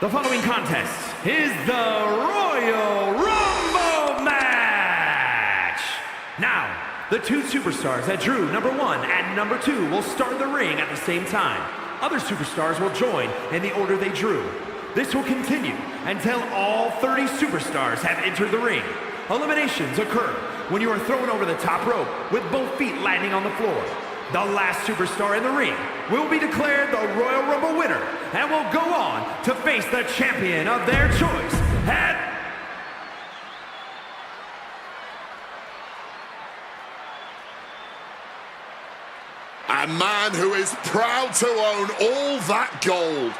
The following contest is the Royal Rumble match! Now, the two superstars that drew number 1 and number 2 will start the ring at the same time. Other superstars will join in the order they drew. This will continue until all 30 superstars have entered the ring. Eliminations occur when you are thrown over the top rope with both feet landing on the floor. The last superstar in the ring will be declared the Royal Rumble winner and will go on to face the champion of their choice at... A man who is proud to own all that gold.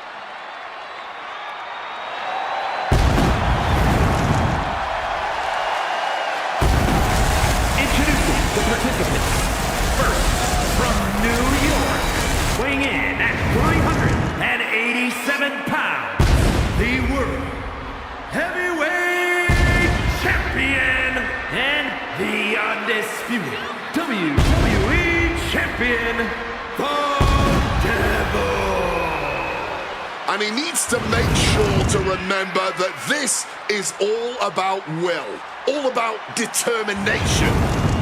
Introducing the participants. First, from New York, weighing in at pounds, the World Heavyweight Champion and the undisputed WWE Champion, the Devil. And he needs to make sure to remember that this is all about will, all about determination,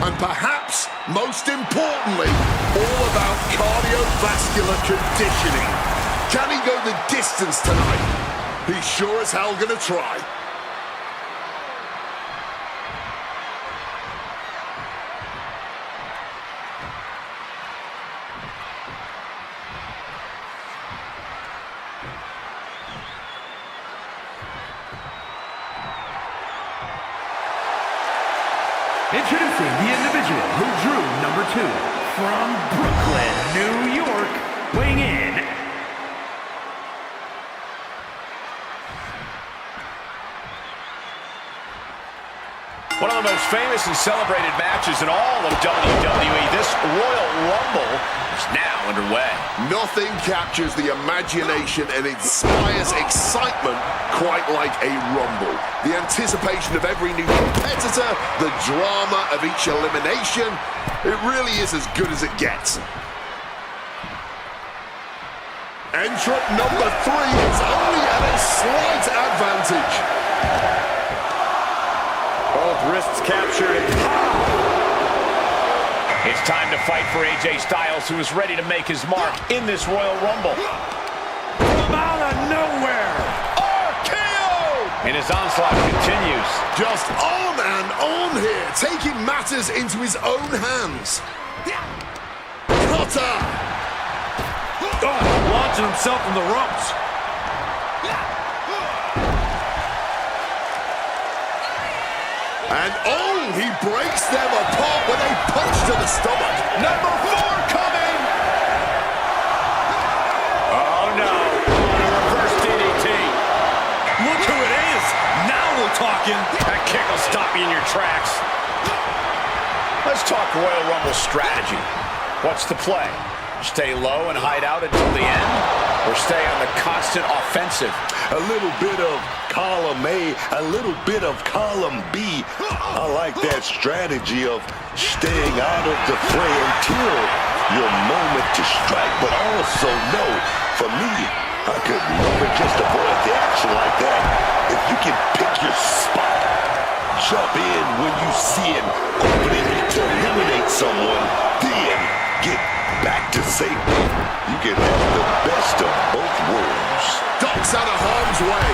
and perhaps, most importantly, all about cardiovascular conditioning. Can he go the distance tonight? He's sure as hell gonna try. Introducing the individual who drew number 2 from Brooklyn, New York, weighing in one of the most famous and celebrated matches in all of WWE. This Royal Rumble is now underway. Nothing captures the imagination and inspires excitement quite like a Rumble. The anticipation of every new competitor, the drama of each elimination, it really is as good as it gets. Entrant number 3 is only at a slight advantage. Both wrists captured. It's time to fight for AJ Styles, who is ready to make his mark in this Royal Rumble. from out of nowhere. RKO! And his onslaught continues. Just on and on here, taking matters into his own hands. Cutter! Oh, launching himself from the ropes. And oh, he breaks them apart with a punch to the stomach. Number 4 coming! Oh no, a reverse DDT. Look who it is. Now we're talking. That kick will stop you in your tracks. Let's talk Royal Rumble strategy. What's the play? Stay low and hide out until the end? Or stay on the constant offensive? A little bit of column A, a little bit of column B. I like that strategy of staying out of the fray until your moment to strike. But also know, for me, I could never just avoid the action like that. If you can pick your spot, jump in when you see an opening to eliminate someone, then get back to safety. You can have the best of both worlds. Ducks out of harm's way.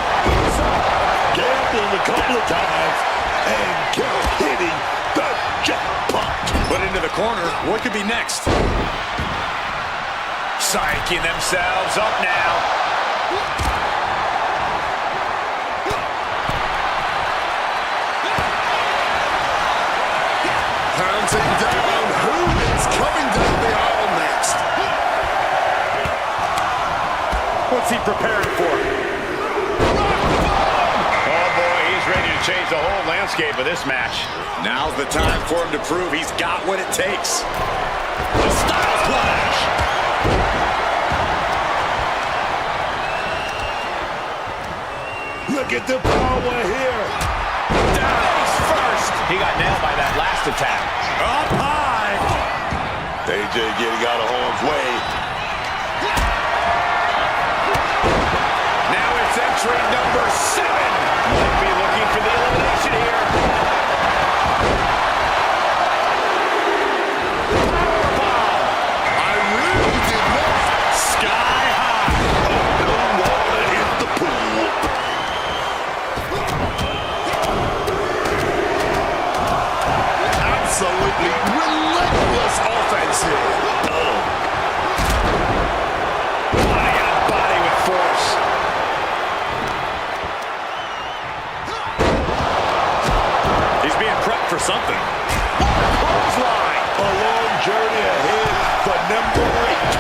Gambled a couple of times and kept hitting the jackpot. Put into the corner. What could be next? Psyching themselves up now. Counting down. Who is coming down the aisle next? What's he preparing for? Oh boy, he's ready to change the whole landscape of this match. Now's the time for him to prove he's got what it takes. The Styles Clash. Look at the power here. Down face first. He got nailed by that last attack. Up high. AJ getting out of harm's way. Now it's entry number 7. Might be looking for the elimination here. I really did not. Sky high. Don't wanna hit the pool. Absolutely relentless offense here. Body on body with force. He's being prepped for something. Clothesline. A long journey ahead for number 8.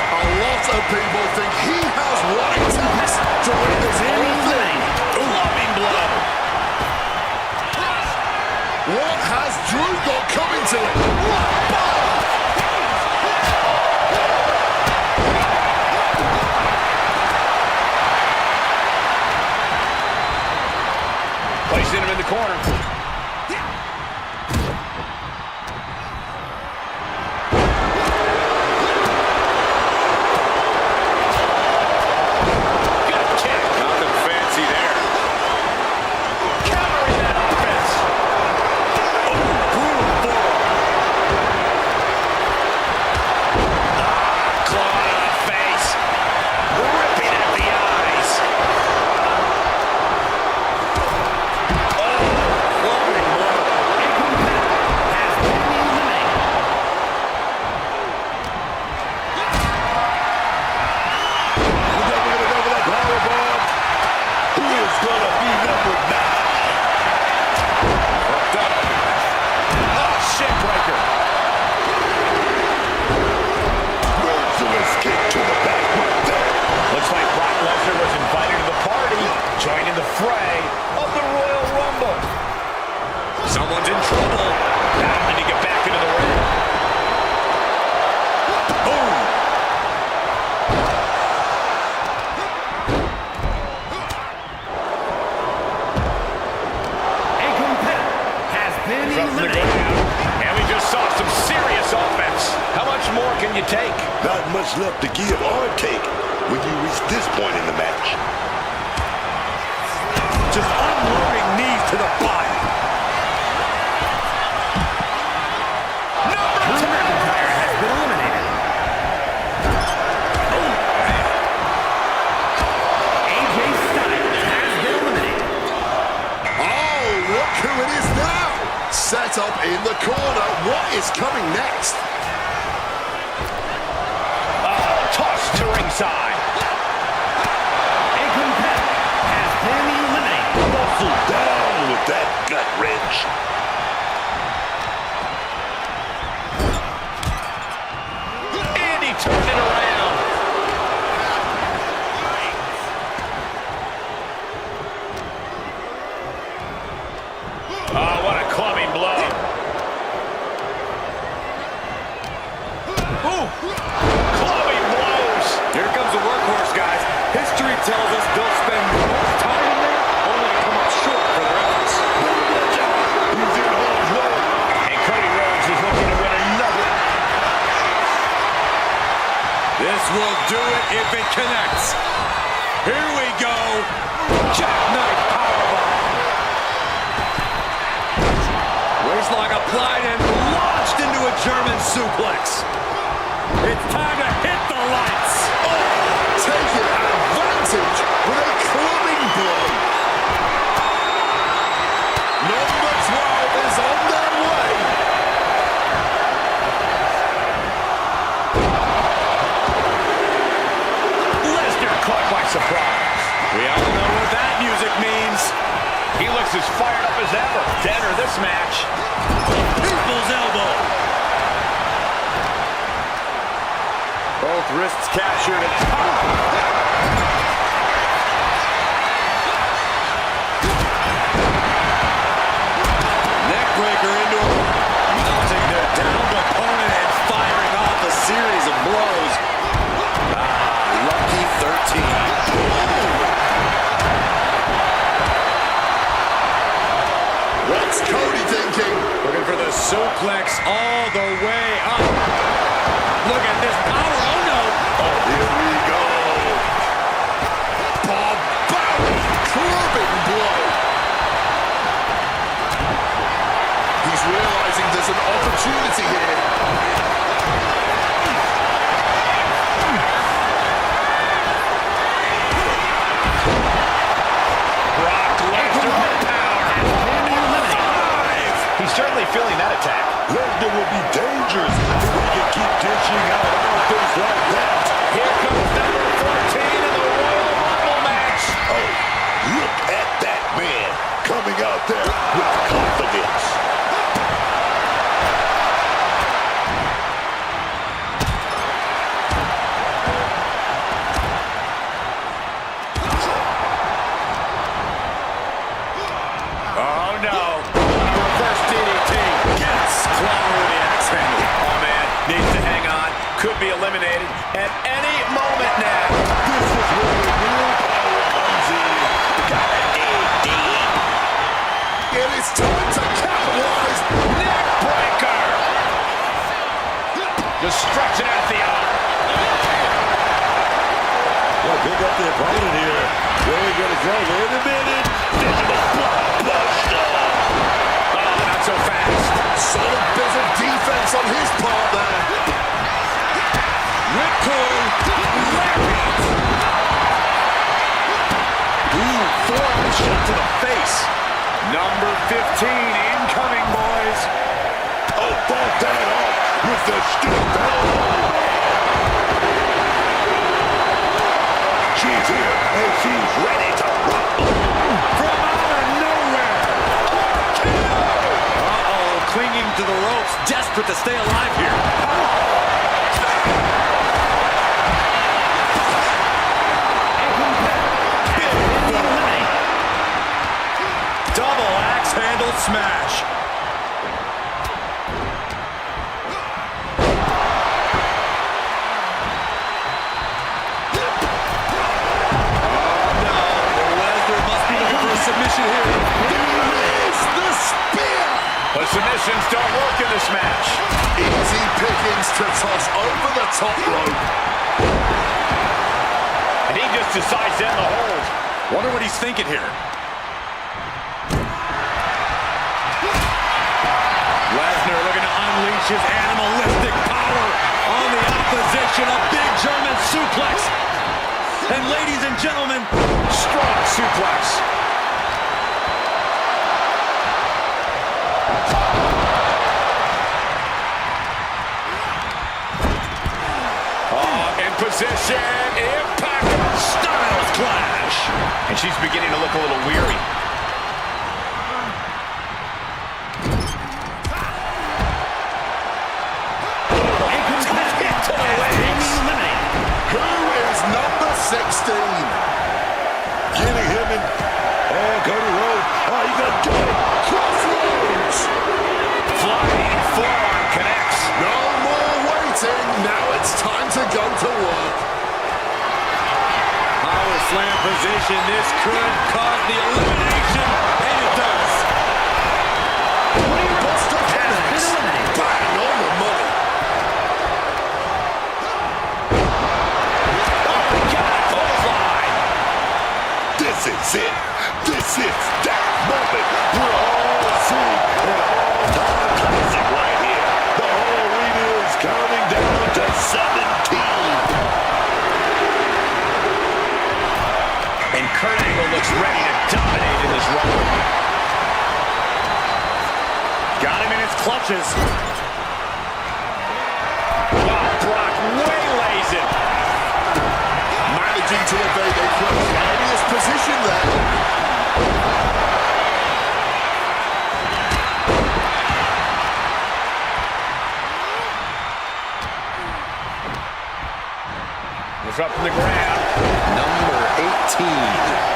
A lot of people think he has what it takes to win this whole thing. Loving blow. What has Drew got coming to him. What bomb! Placing him in the corner. Joining the fray of the Royal Rumble. Someone's in trouble. Battling to get back into the ring. Boom. A competitor has been eliminated. And we just saw some serious offense. How much more can you take? Not much left to give or take when you reach this point in the match. Just unloading knees to the body. Drew McIntyre has been eliminated. Oh, man. AJ Styles has been eliminated. Oh, look who it is now. Set up in the corner. What is coming next? Tossed to ringside. A competitor has been eliminated. Muscle down with that gut wrench. And he turned it around. Oh, what a clubbing blow. Ooh, clubbing blows. Here comes the workhorse, guys. History tells us they'll spend more time in there, only to come up short for their efforts. He's in harm's way. And Cody Rhodes is looking to win another. This will do it if it connects. Here we go. Jackknife powerbomb. Waistlock applied and launched into a German suplex. It's time to hit the lights. Taking advantage with a clubbing blow. Number 12 is on their way. Lesnar caught by surprise. We all know what that music means. He looks as fired up as ever to enter this match. People's elbow. Both wrists captured and neckbreaker into him. Mounting their downed opponent and firing off a series of blows. Lucky 13. What's Cody thinking? Looking for the suplex all the way up. Look at this power. Oh, no. Here we go. Barbaric clubbing blow. He's realizing there's an opportunity here. Brock Lesnar with power. He's certainly feeling that attack. Lesnar will be dangerous if he can keep dishing out offense like that. Here comes number 14 in the Royal Rumble match. Oh, look at that man coming out there with confidence. Oh, no. Reverse DDT. could be eliminated at any moment now. This is where the real power comes in. Gotta dig deep. It is time to capitalize. Neck breaker. Just stretching out the arm. Well, pick up the opponent here. Where are we going to go? Wait a minute. Digital blockbuster. Oh, not so fast. Solid bit of defense on his part there. Ripcord. Lariat. Ooh, forearm shot to the face. Number 15 incoming, boys. Oh, bought that off with the stiff elbow. She's here, and she's ready to rumble. From out of nowhere. Uh-oh, clinging to the ropes, desperate to stay alive here. Double axe handle smash. Submission here. It's the spear. But submissions don't work in this match. Easy pickings to toss over the top rope. And he just decides to end the hold. Wonder what he's thinking here. Lesnar looking to unleash his animalistic power on the opposition. A big German suplex. And ladies and gentlemen, Strong suplex. In position, impact, Styles Clash. and she's beginning to look a little weary. To the legs. Who is number 16? Getting him in. Oh, Cody Rhodes. Oh, you got to do it. Crossroads. Flying forearm connects. No more waiting. Now it's time to go to work. Power slam position. This could cause the elimination. And it does. Buster connects. Bang on the money. This is it. This is that moment. We're all seeing an all-time classic right here. The whole arena is counting down to 17. And Kurt Angle looks ready to dominate in this run. Got him in his clutches. Wow, Brock waylays it. Managing to evade a precarious position there. It's up from the ground. Number 18.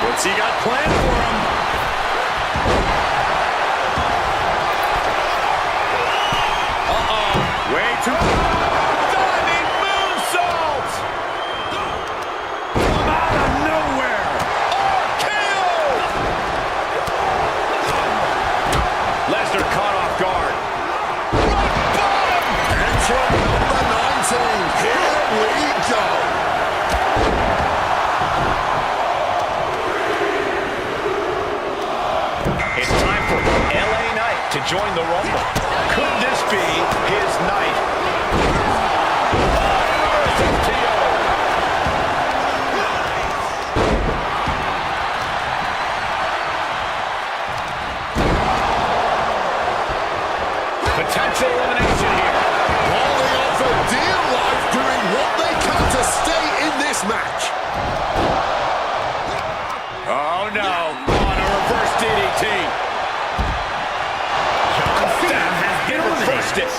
What's he got planned for him? Uh-oh. Way too... Diving moonsault! From out of nowhere! RKO! Lesnar caught off guard. Rock bottom! Entrant number 19. Here we go. It's time for LA Knight to join the Rumble. Could this be his night? Potential elimination here. Holding on for dear life, doing what they can to stay in this match. Oh no, on a reverse DDT. John Cena has been Reversed eliminated. it.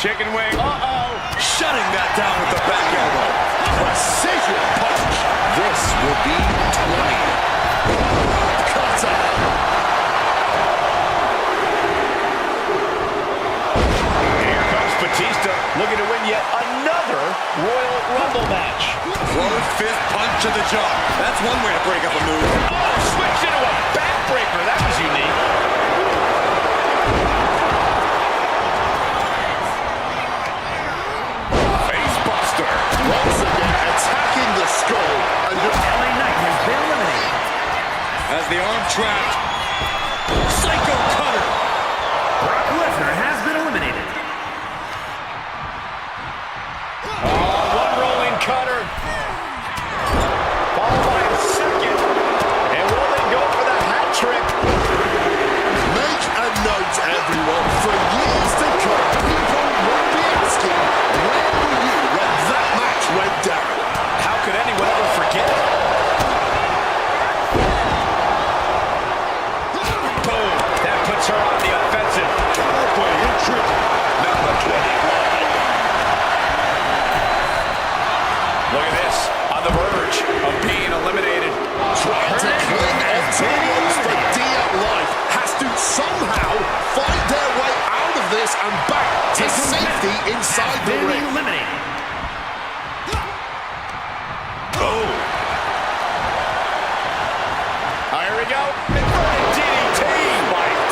Chicken wing. Uh-oh. shutting that down with the back elbow. Precision punch. This will be 20. Cutter. Here comes Batista, looking to win yet another Royal Rumble match. Throw fist punch to the jaw. That's one way to break up a move. Oh, switched into a backbreaker. That was unique. Facebuster. Once again attacking the skull. And LA Knight has been eliminated. As the arm trapped. Psycho cutter. Brock Lesnar has been eliminated. One rolling cutter. Followed by a second. And will they go for the hat trick? make a note, everyone. For years to come, people will be asking, where were you when that match went down? How could anyone ever forget it? Boom. That puts her on the offensive. Number 21. Look at this. On the verge of being eliminated. Trying to cling onto the ropes for dear life, has to somehow fight their way out of this and back to safety inside the Been ring. eliminated. Oh. Here we go. Inverted DDT. Spiked.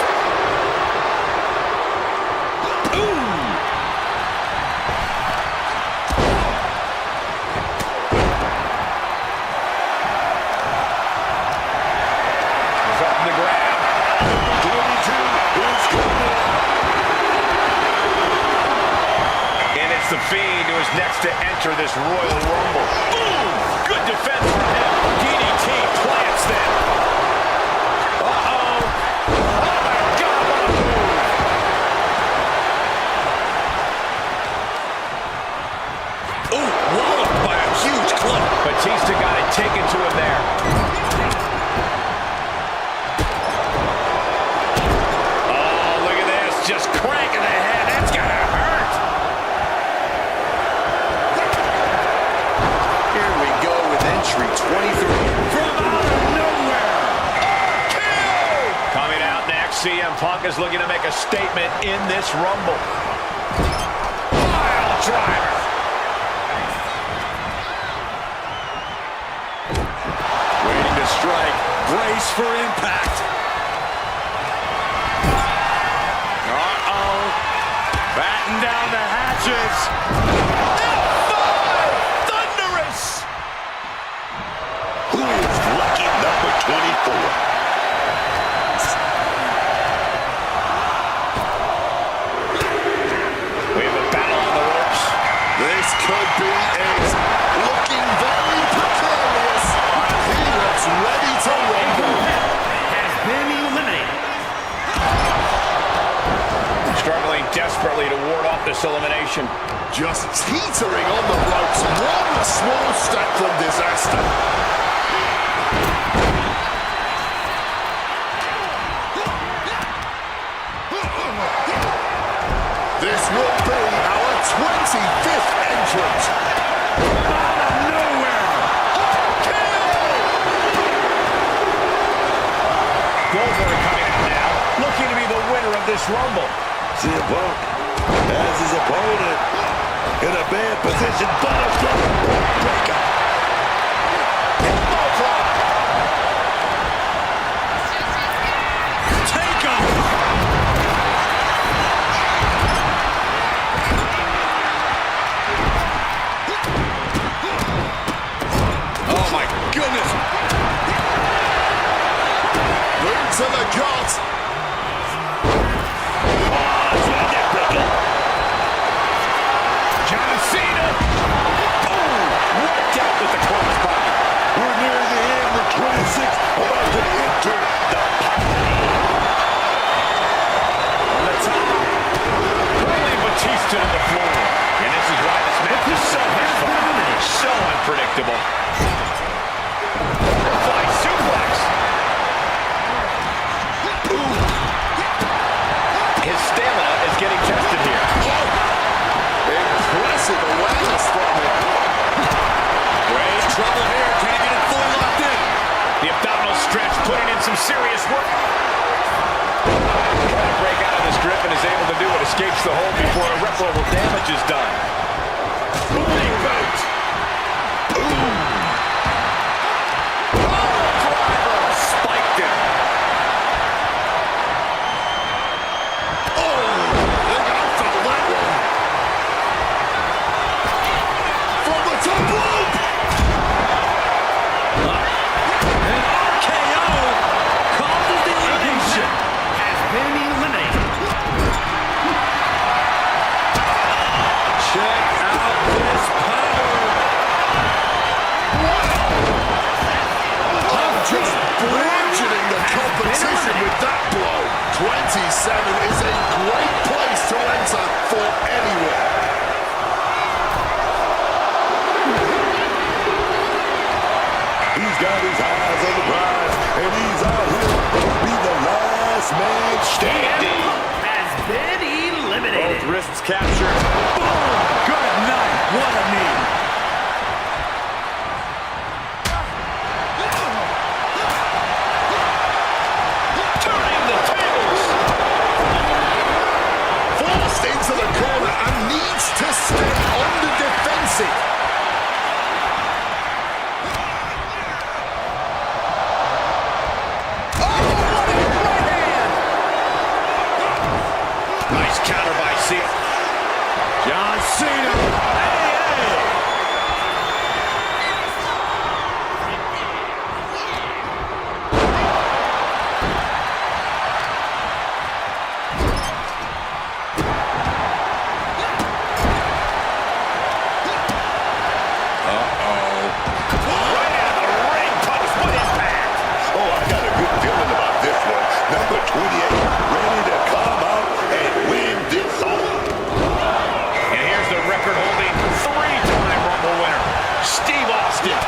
Ooh. He's up in the grab. 22 is coming. And it's the Fiend who is next to enter this Royal Rumble. Boom! Good defense from him. DDT plants them. Uh-oh. Oh, my God, what a move. Ooh, walloped by a huge club. Batista got it taken to him there. Oh, look at this. Just cranking the head. That's gonna hurt. Here we go with entry 23. From out of nowhere. Coming out next, CM Punk is looking to make a statement in this Rumble. Pile driver. Waiting to strike. Brace for impact. Uh-oh. Batten down the hatches. Thunderous. Who is lucky number 24? We have a battle on the ropes. This could be it. Looking very precarious. And he looks ready to rumble. Has been eliminated. Struggling desperately to ward off this elimination. Just teetering on the ropes. One small step from disaster. This will be our 25th entrant. Out of nowhere. Goldberg coming out now, looking to be the winner of this Rumble. CM Punk has his opponent in a bad position, but a breaker. Elbow drop. Take him. Oh, my goodness. Boot to the gut. John Cena. Boom. Right out with the close body. We're near the end with 26, about to enter the On the top. Rolling Batista to the floor. And this is why this match is so much fun. So unpredictable. Fly suplex. His stamina is getting tested here. Impressive some serious work. Trying to break out of this grip and is able to do it. Escapes the hold before irreparable damage is done. Booty boot. Ooh. Driver spiked him. Oh, look out for that one. From the top rope. An RKO causes the elimination. Has been eliminated. Check out this power. I'm just bludgeoning the competition with that blow. 27 is a great place to enter for anyone. He's got his eyes on the prize, and he's out here to be the last man standing. Has been eliminated. Both wrists captured. Boom! Good night. What a knee. Turning the tables. Forced into the corner and needs to stay on the defensive. Nice counter by Cena. John Cena. Hey, hey. Right into the ring post. What impact. Oh, I got a good feeling about this one. Number 28, ready to come out and win this one. And here's the record-holding three-time Rumble winner, Steve Austin.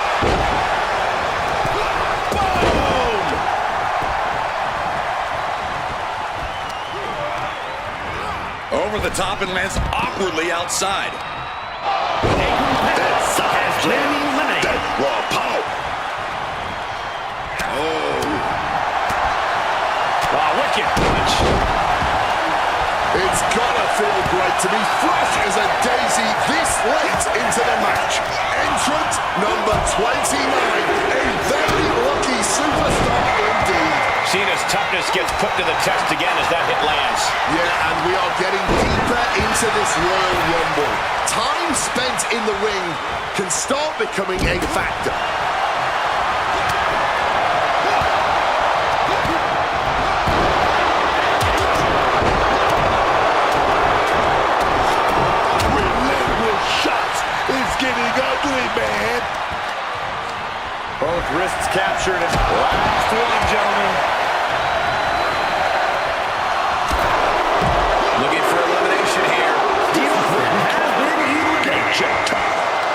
Boom! Over the top and lands awkwardly outside. That's Has been eliminated. That's raw power. Oh, wicked punch. It's gotta feel great to be fresh as a daisy this late into the match. Entrant number 29, a very lucky superstar indeed. Cena's toughness gets put to the test again as that hit lands. Yeah, and we are getting deeper into this Royal Rumble. Time spent in the ring can start becoming a factor. Relentless shots. It's getting ugly, man. Both wrists captured and last one, gentlemen. Looking for elimination here. Has been eliminated.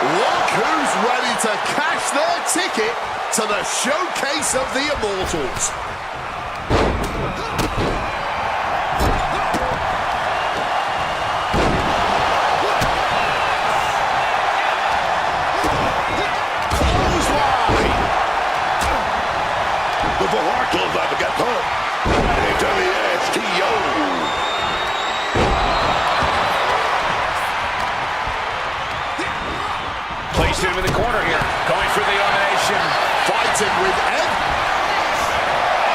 Look who's ready to cash their ticket to the showcase of the Immortals. Clothesline. Before our clothesline got hurt. Into the STO. Placed him in the corner here. Going for the elimination. Fighting with Ed.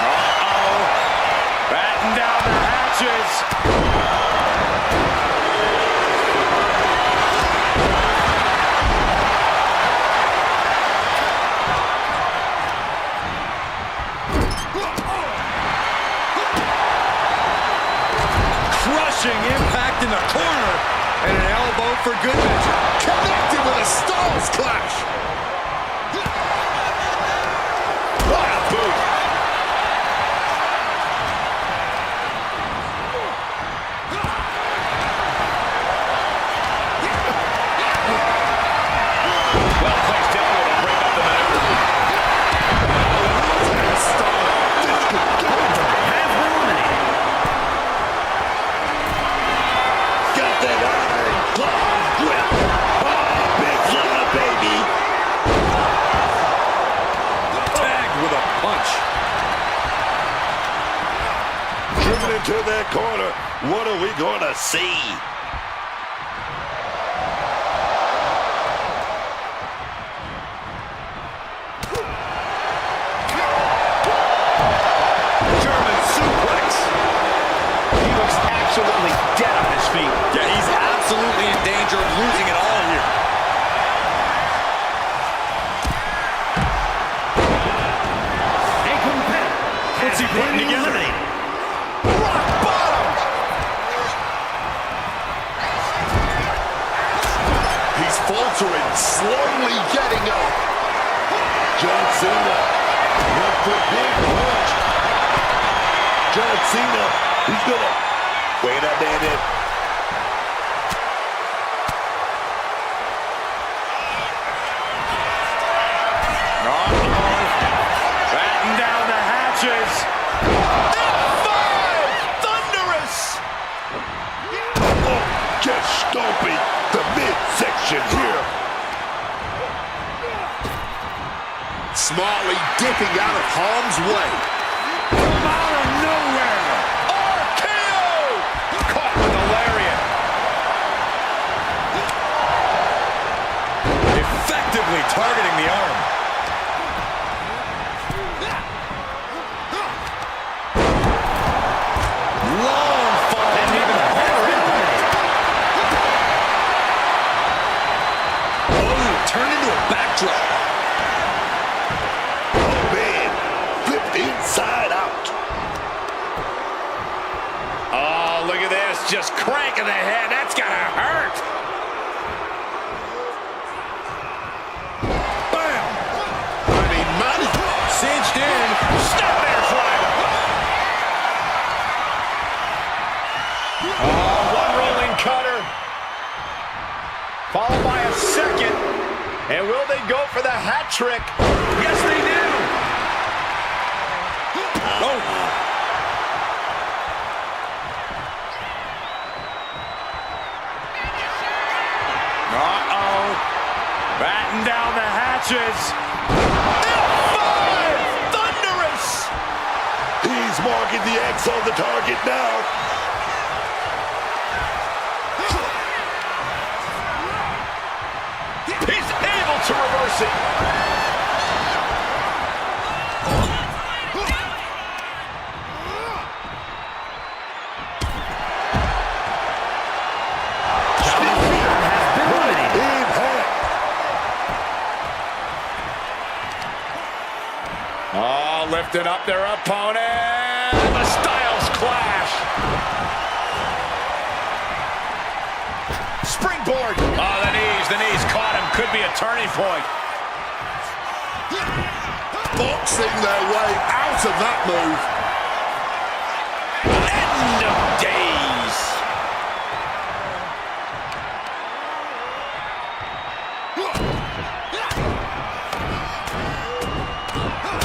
Uh-oh. Batten down the hatches. Crushing impact in the corner. And an elbow for good measure. Connected with a Stars Clash. What a boot. Well placed elbow to break up the maneuver. Has been eliminated. Got that iron claw grip. Oh, big fella, baby. driven into that corner. What are we going to see? German suplex. He looks absolutely dead on his feet. Yeah, he's absolutely in danger of losing it all here. A competitor. What's he putting together? Rock bottom. He's faltering, slowly getting up. John Cena with the big punch. John Cena, he's gonna wait a minute. Batten down the hatches. F5! Thunderous! Oh, just stomping the midsection here. Smiley dipping out of harm's way. From out of nowhere. RKO! Caught with a lariat. Effectively targeting the arm. Long fall. And even harder impact. Oh, turned into a backdrop. Oh man, flipped inside out. Oh, look at this. Just cranking the head. That's gotta hurt. Bam! I mean, man, Cinched in. Snap air flyer. Oh, one rolling cutter. Followed by a second. And will they go for the hat trick? Yes, they do. Oh, Uh-oh. Batten down the hatches. F5! Thunderous! He's marking the X on the target now. He's able to reverse it. Impact. Oh, lifting up their opponent. The Styles Clash. Springboard. Oh, the knees caught him. Could be a turning point. boxing their way out of that move. End of days.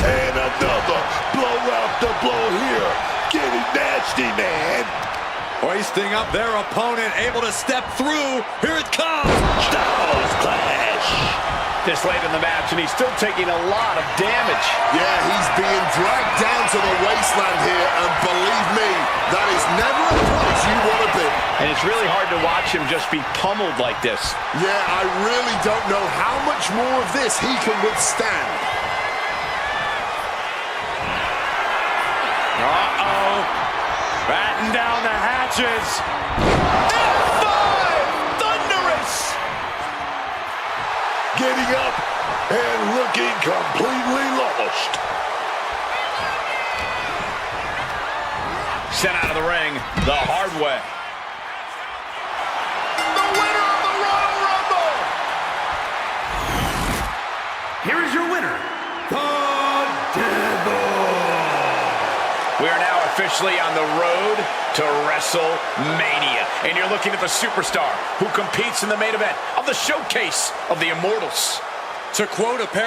And another blow after blow here. Getting nasty, man. hoisting up their opponent, able to step through. Here it comes. Styles Clash. This late in the match, and he's still taking a lot of damage. Yeah, he's being dragged down to the wasteland here, and believe me, that is never a place you want to be. And it's really hard to watch him just be pummeled like this. Yeah, I really don't know how much more of this he can withstand. Uh-oh. Batten down the hatches. F5! Thunderous! Getting up and looking completely lost. Sent out of the ring the hard way. The winner of the Royal Rumble! Here is your winner, the Devil. We are now officially on the road to WrestleMania. And you're looking at the superstar who competes in the main event of the showcase of the Immortals. To quote a pair...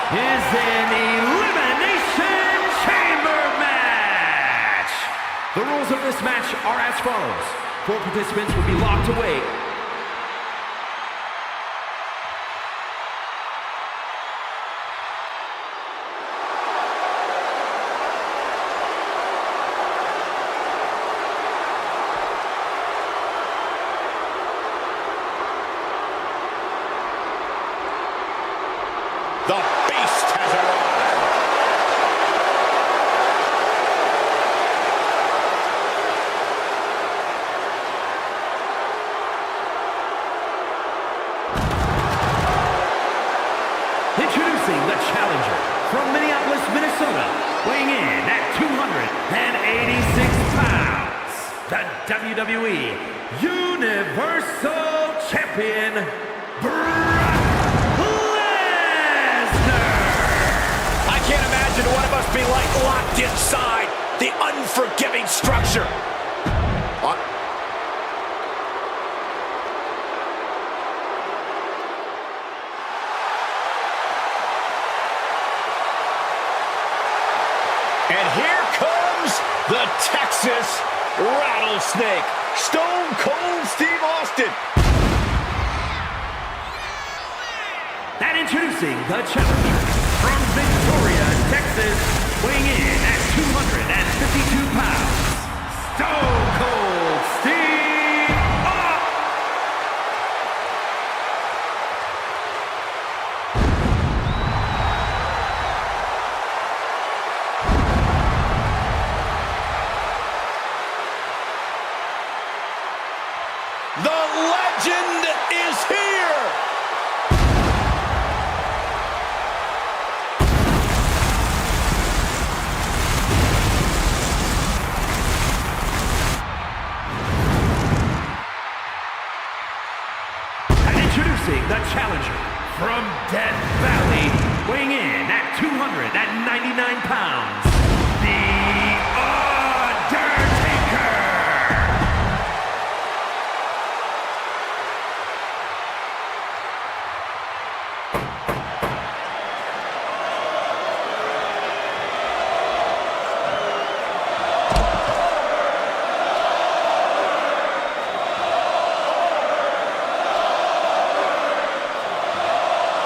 is an Elimination Chamber match. The rules of this match are as follows. 4 participants will be locked away. The Beast has arrived. Introducing the challenger from Minneapolis, Minnesota, weighing in at 286 pounds, the WWE Universal Champion, I can't imagine what it must be like locked inside the unforgiving structure. And here comes the Texas Rattlesnake, Stone Cold Steve Austin. And introducing the challenger from Victoria, Texas, weighing in at 252 pounds, Stone Cold Steve Austin. The legend is here. Introducing the challenger from Death Valley, weighing in at 299 pounds, The Undertaker.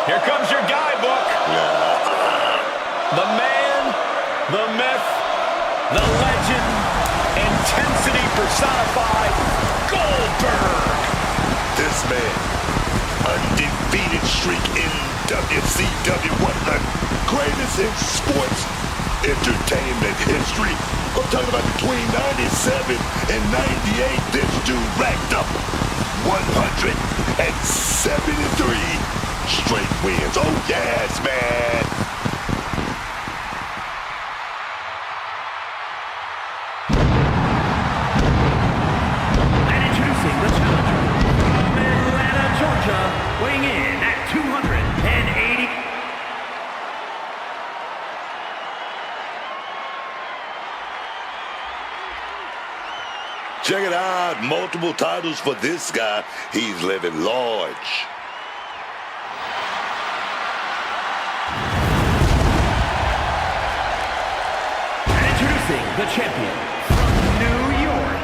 Here comes your guidebook. The man, the myth, the legend, intensity personified, Goldberg. This man, undefeated streak in WCW, one of the greatest in sports entertainment history. I'm talking about between 97 and 98, this dude racked up 173 straight wins. Oh yes, man. And introducing the challenger from Atlanta, Georgia, weighing in at 280. Check it out, multiple titles for this guy. He's living large. The champion from New York,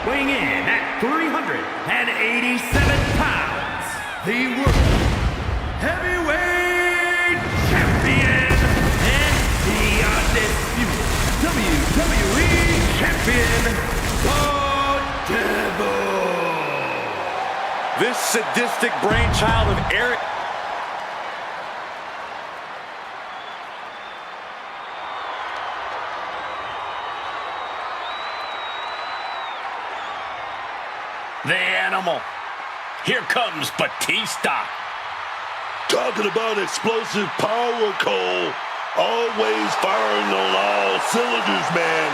weighing in at 387 pounds, the World Heavyweight Champion and the undisputed WWE Champion, the Reddevil. This sadistic brainchild of Eric. The Animal. Here comes Batista. Talking about explosive power, Cole. Always firing on all cylinders, man.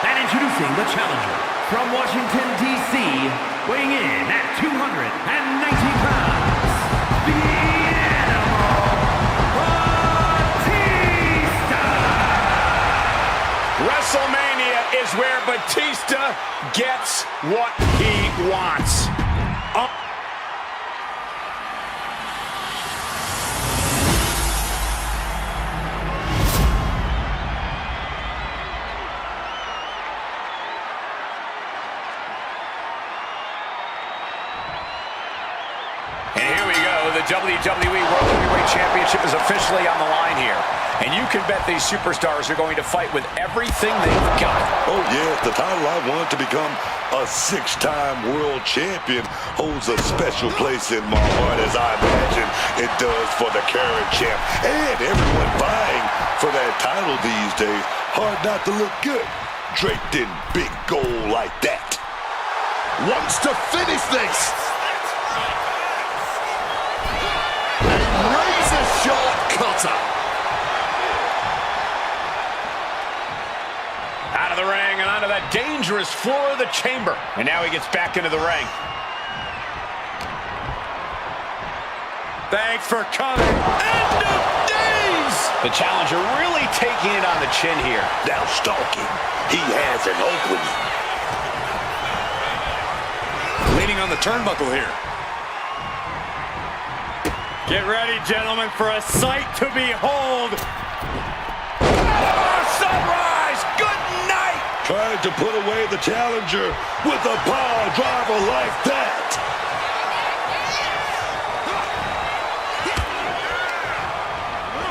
And introducing the challenger from Washington, D.C., weighing in at 290 pounds, the Animal, Batista! WrestleMania is where Batista gets what he wants. championship is officially on the line here. And you can bet these superstars are going to fight with everything they've got. Oh, yes, the title I won to become a 6-time world champion holds a special place in my heart, as I imagine it does for the current champ. And everyone vying for that title these days. Hard not to look good, draped in big gold like that. Wants to finish this. A razor-sharp cutter. Out of the ring and onto that dangerous floor of the chamber. And now he gets back into the ring. Thanks for coming. End of days! The challenger really taking it on the chin here. Now stalking, he has an opening. Leaning on the turnbuckle here. Get ready, gentlemen, for a sight to behold. Oh, sunrise! Good night! Trying to put away the challenger with a power driver like that.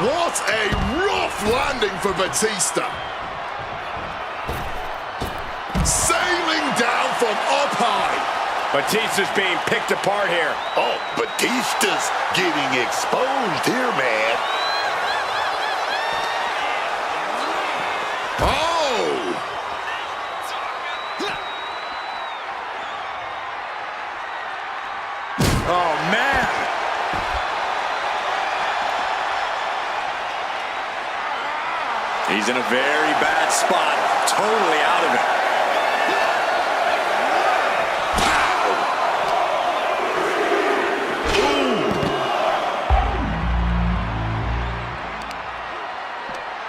What a rough landing for Batista. Sailing down from up high. Batista's being picked apart here. Oh, Batista's getting exposed here, man. Oh! Oh, man! He's in a very bad spot. Totally out of it.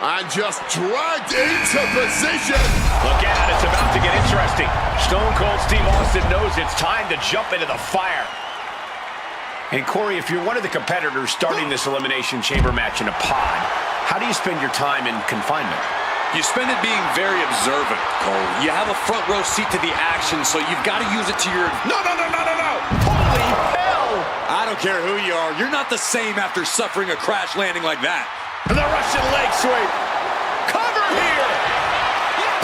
And just dragged into position. Look out, it's about to get interesting. Stone Cold Steve Austin knows it's time to jump into the fire. And Corey, if you're one of the competitors starting this Elimination Chamber match in a pod, how do you spend your time in confinement? You spend it being very observant, Cole. You have a front row seat to the action, so you've got to use it to your... No! Holy hell! I don't care who you are. You're not the same after suffering a crash landing like that. The Russian leg sweep. Cover here!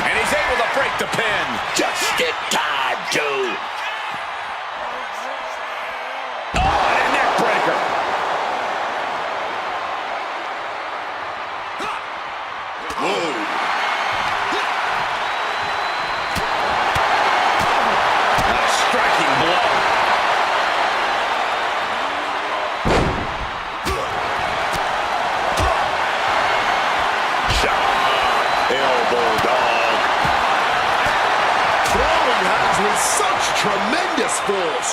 And he's able to break the pin. Just in time, too. Oh, and a neck breaker. Whoa. A striking blow. Elbow dog. Throwing hands with such tremendous force.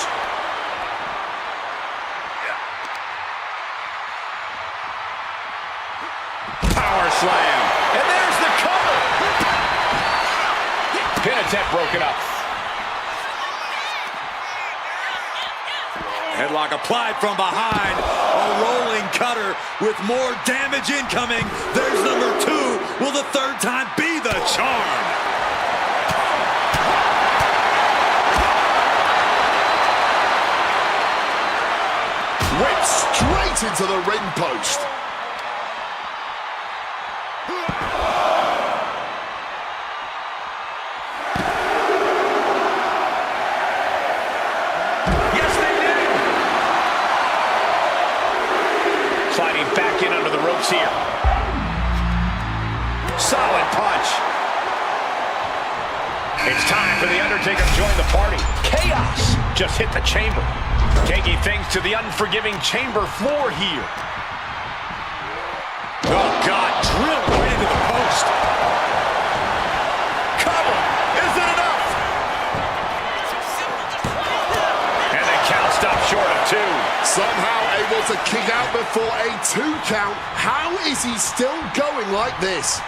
Power slam. And there's the cover. Pin attempt broken up. Headlock applied from behind. A rolling cutter with more damage incoming. There's number 2. Will the third time be the charm? Whipped straight into the ring post. Yes, they did. Sliding back in under the ropes here. Solid punch. It's time for The Undertaker to join the party. Chaos just hit the chamber. Taking things to the unforgiving chamber floor here. Oh, God, drilled right into the post. Cover. Is it enough? And the count stopped short of 2. Somehow able to kick out before a 2 count. How is he still going like this?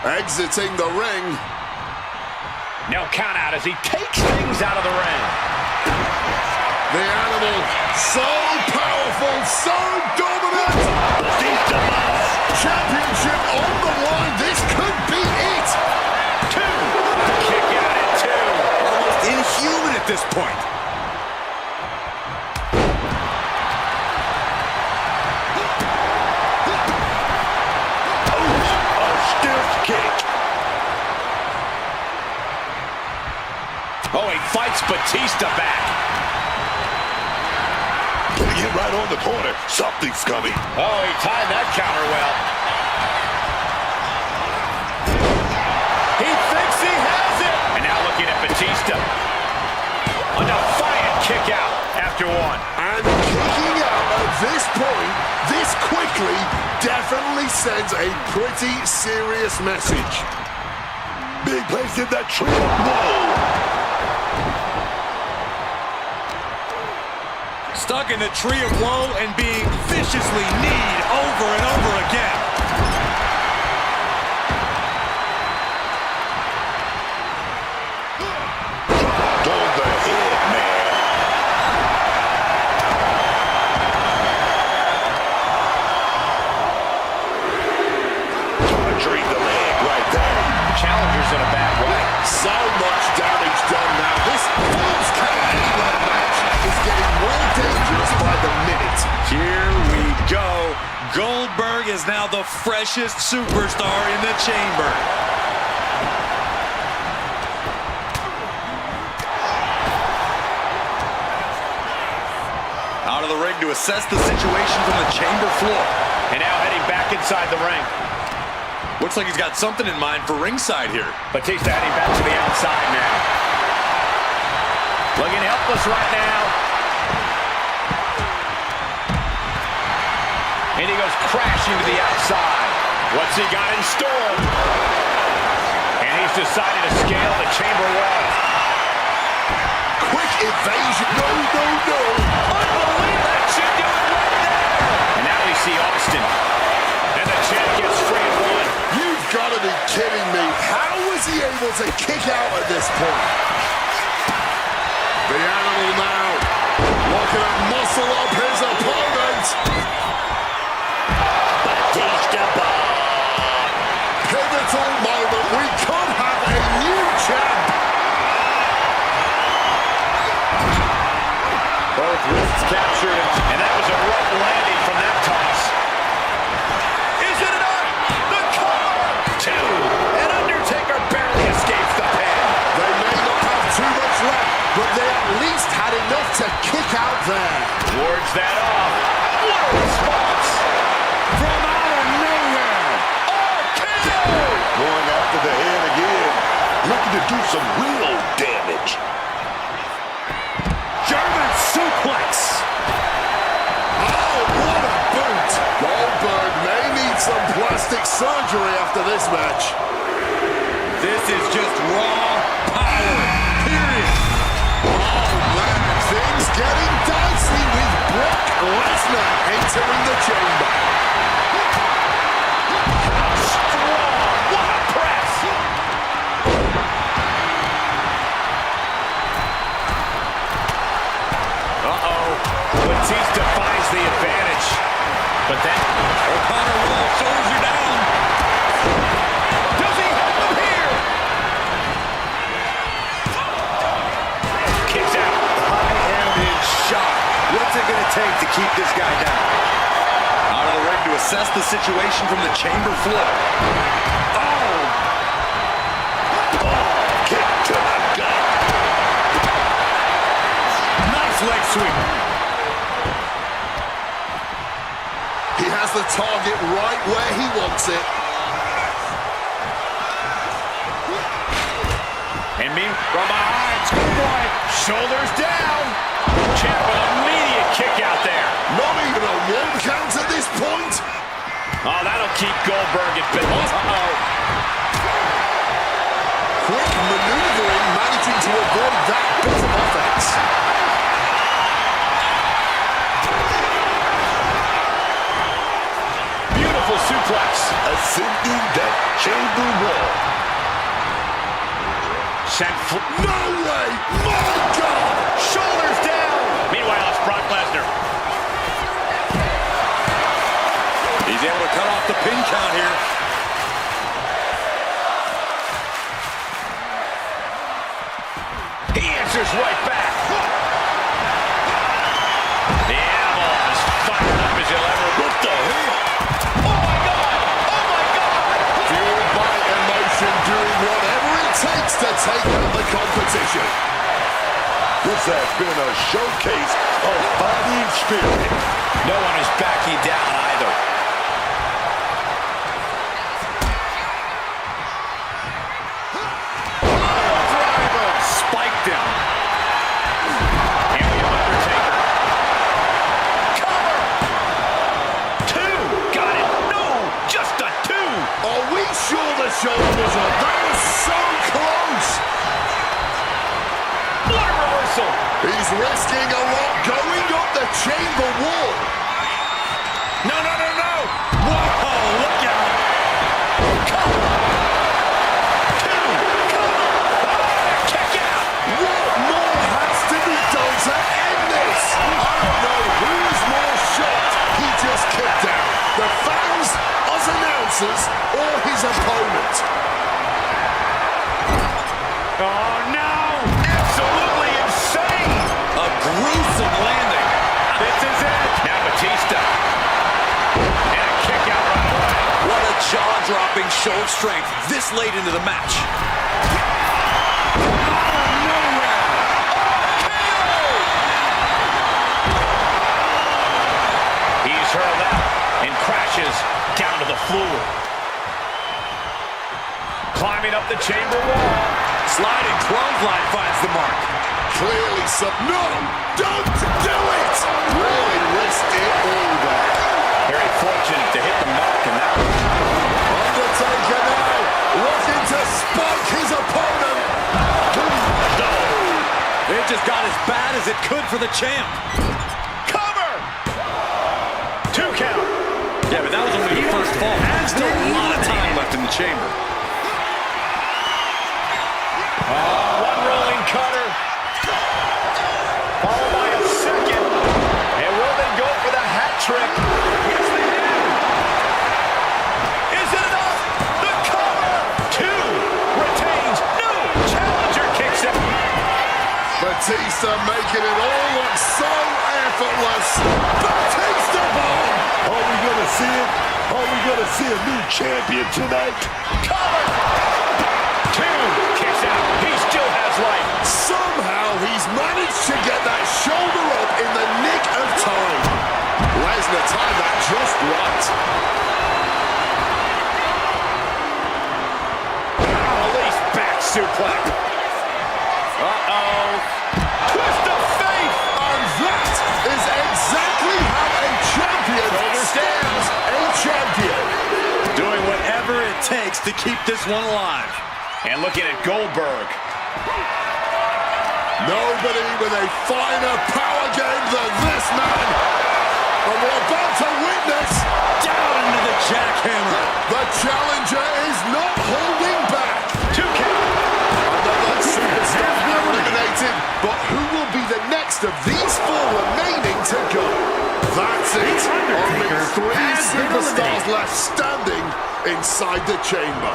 Exiting the ring. No count out as he takes things out of the ring. The animal, so powerful, so dominant. Championship on the line. This could be it. 2. Kick out at 2. Almost inhuman at this point. Batista back. Putting him right on the corner. Something's coming. Oh, he timed that counter well. He thinks he has it. And now looking at Batista. A defiant kick out after one. And kicking out at this point, this quickly, definitely sends a pretty serious message. Being placed in that tree of woe. Stuck in the tree of woe and being viciously kneed over and over again. Dropped on the head, man. Conjuring the leg right there. Challenger's in a bad way. So much damage done now. This Falls Count Anywhere match is getting more dangerous by the minute. Here we go. Goldberg is now the freshest superstar in the chamber. Out of the ring to assess the situation from the chamber floor. And now heading back inside the ring. Looks like he's got something in mind for ringside here. Batista heading back to the outside now. Looking helpless right now. And he goes crashing to the outside. What's he got in store? And he's decided to scale the chamber wall. Quick evasion. No, no, no. Unbelievable. That should do it right there. And now we see Austin. And the champ gets free at one. You've got to be kidding me. How was he able to kick out at this point? The animal now looking to muscle up his opponent. Batista bomb. Pivotal moment. We could have a new champ. Both wrists captured. And that was a rough landing from that toss. Is it enough? The cover. Two. And Undertaker barely escapes the pin. They may not have too much left, but they at least had enough to kick out there. Wards that off. What a response. From out of nowhere. RKO. Going after the head again. Looking to do some real damage. German suplex. Oh, what a boot. Goldberg may need some plastic surgery after this match. This is just raw power, period. Oh, man, things getting dicey with Brock Lesnar entering the chamber. How strong. What a press. Batista finds the advantage. But then O'Connor rolls, shoulders are down. does he help him here? Kicks out. High-handed shot. What's it going to take to keep this guy down? Out of the ring to assess the situation from the chamber floor. Oh! Kick to the gut. Nice leg sweep. He has the target right where he wants it. And me from behind. Schoolboy. Shoulders down. Champ with an immediate kick out there. Not even a one count at this point. Oh, that'll keep Goldberg at bay. Uh-oh. Quick maneuvering, managing to avoid that bit of offense. Beautiful suplex. Ascending that chamber wall. No way! My God! Shoulders down. Meanwhile, it's Brock Lesnar. He's able to cut off the pin count here. He answers right back. The animal is fired up as you'll ever. What the hell? Oh my God! Oh my God! Fueled by emotion, doing whatever it takes to take out the competition. This has been a showcase of fighting spirit. No one is backing down either. Spiked him. Alien Undertaker. Cover. 2. Got it. No, just a 2. Are we sure the shoulder was up? That was so close. What a reversal. He's risking a lot going up the chamber wall. No, no, no, no. Whoa, look out. Cover. 2. Cover. Kick out. What more has to be done to end this? I don't know who's more shocked he just kicked out. The fans, us announcers, or his opponent. Oh, no. Absolutely insane. A gruesome landing. This is it. Now Batista. And a kick out right away. What a jaw-dropping show of strength this late into the match. He's hurled out and crashes down to the floor. Climbing up the chamber wall. Sliding clothesline finds the mark. Clearly some... No! Don't do it! Really risked it all there. Very fortunate to hit the mark in that one. Undertaker now looking to spike his opponent. It just got as bad as it could for the champ. Cover! 2 count. Yeah, but that was only the first fall. Still a lot of time left in the chamber. One rolling cutter. Followed by a second. And will they go for the hat trick? Yes, they do. Is it enough? The cover. 2. Retains. No. Challenger kicks out. Batista making it all look so effortless. Batista bomb! Are we gonna see it? Are we gonna see a new champion tonight? Cover. 2. Kicks out. He still has life. Somehow he's managed to get that shoulder up in the nick of time. Lesnar timed that just right. Release back suplex. Uh-oh. Twist of fate. And that is exactly how a champion stands a champion. Doing whatever it takes to keep this one alive. And looking at Goldberg. Nobody with a finer power game than this man. And we're about to witness Down into the jackhammer. the challenger is not holding back. 2 count. Another superstar eliminated, but who will be the next of these 4 remaining to go? That's it. Only 3 superstars left standing inside the chamber.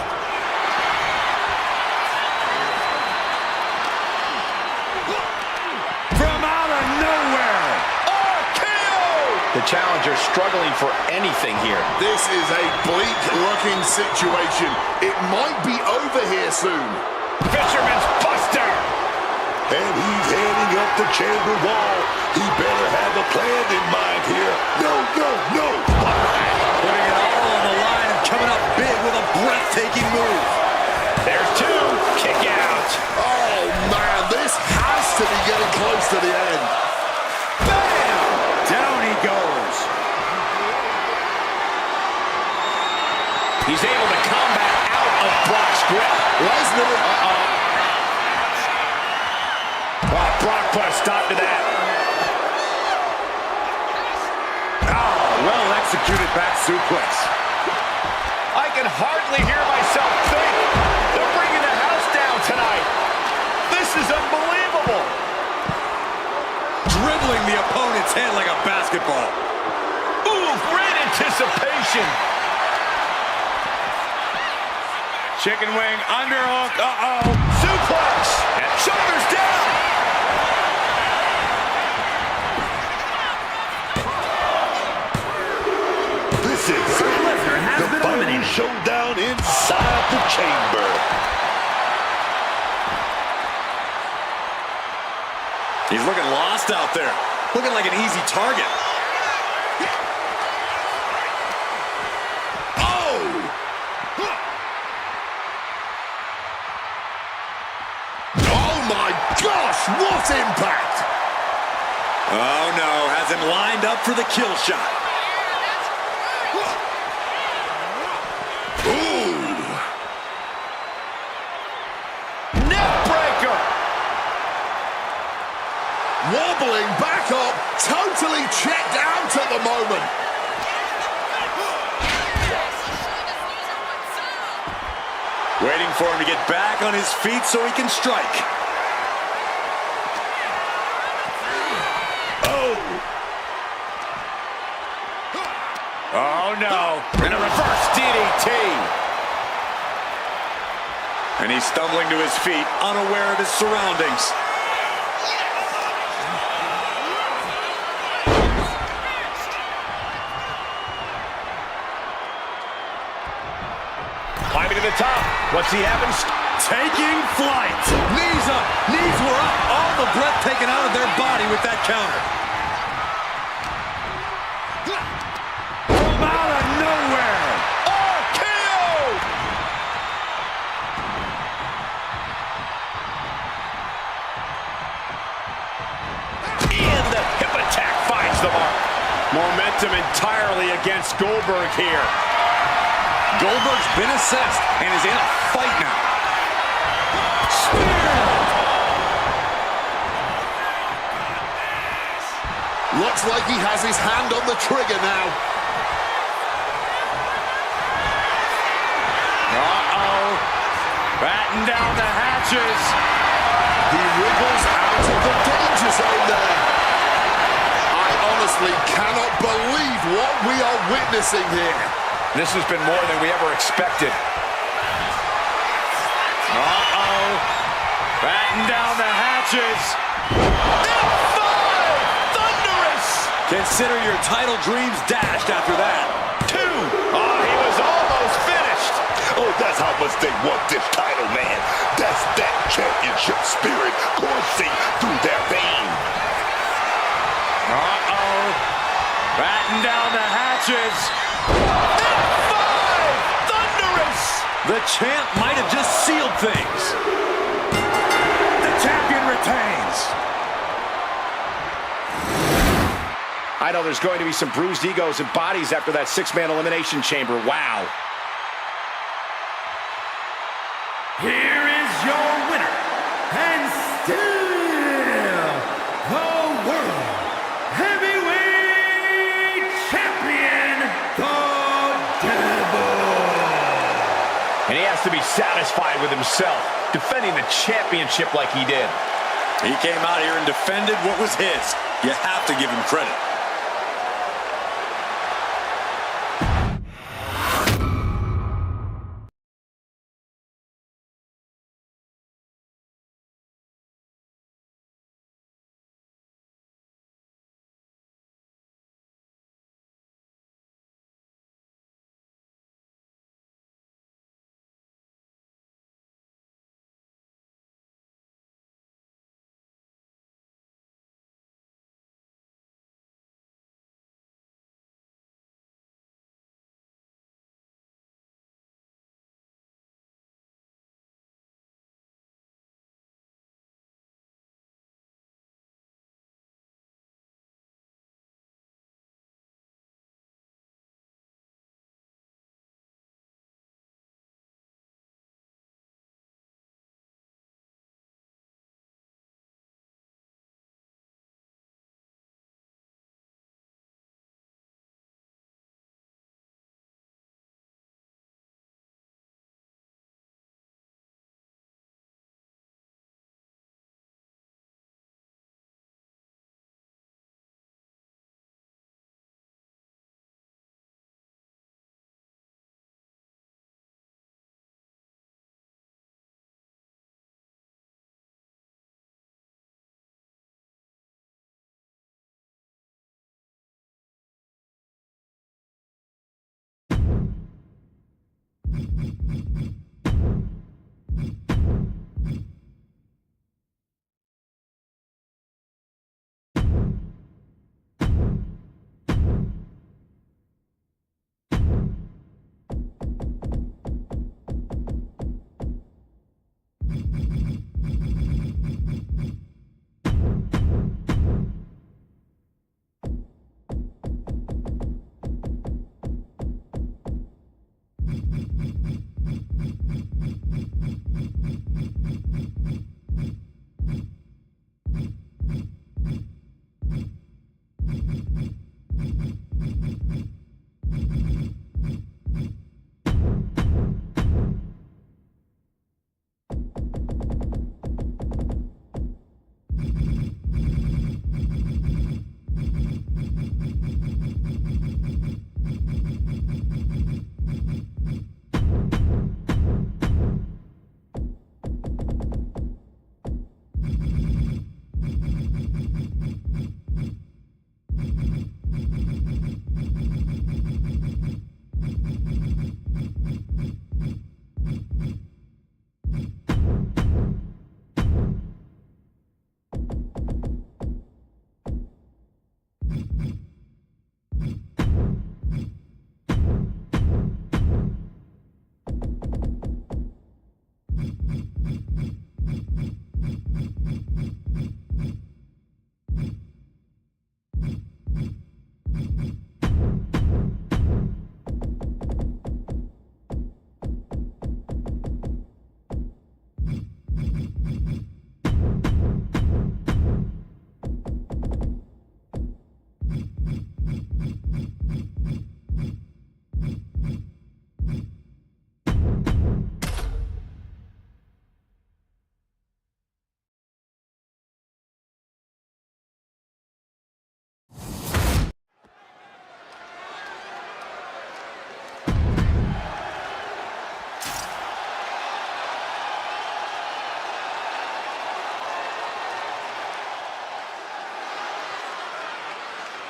From out of nowhere. RKO. The challenger struggling for anything here. This is a bleak-looking situation. It might be over here soon. Fisherman's Buster. And he's heading up the chamber wall. He better have a plan in mind here. No, no, no. Putting it all on the line and coming up big with a breathtaking move. There's 2. Kick out. Oh, man, this has to be getting close to the end. Bam! Down he goes. He's able to combat out of Brock's grip. Lesnar. Brock put a stop to that. Well executed back suplex. I can hardly hear myself think. They're bringing the house down tonight. This is unbelievable. Dribbling the opponent's head like a basketball. Ooh, great anticipation. Chicken wing, underhook, suplex, and shoulders down. This is the final showdown inside the chamber. He's looking lost out there. Looking like an easy target. Oh! Oh my gosh, what impact! Oh no, has him lined up for the kill shot. Ooh! Neckbreaker! Wobbling back up, totally checked out at the moment. Waiting for him to get back on his feet so he can strike. Oh no, and a reverse DDT. And he's stumbling to his feet, unaware of his surroundings. Climbing to the top. What's he having? Taking flight. Knees up. Knees were up. All the breath taken out of their body with that counter. From out of nowhere. RKO! And the hip attack finds the mark. Momentum entirely against Goldberg here. Goldberg's been assessed and is in a fight now. Looks like he has his hand on the trigger now. Uh-oh. Batten down the hatches. He wriggles out of the danger zone there. I honestly cannot believe what we are witnessing here. This has been more than we ever expected. Uh-oh. Batten down the hatches. F5! Thunderous! Consider your title dreams dashed after that. 2. Oh, he was almost finished. Oh, that's how much they want this title, man. That's that championship spirit coursing through their veins. Uh-oh. Batten down the hatches. F5! Thunderous! The champ might have just sealed things. The champion retains. I know there's going to be some bruised egos and bodies after that 6-man elimination chamber. Wow. Here is your winner, and still the World Heavyweight Champion, the Devil. And he has to be satisfied with himself, defending the championship like he did. He came out here and defended what was his. You have to give him credit.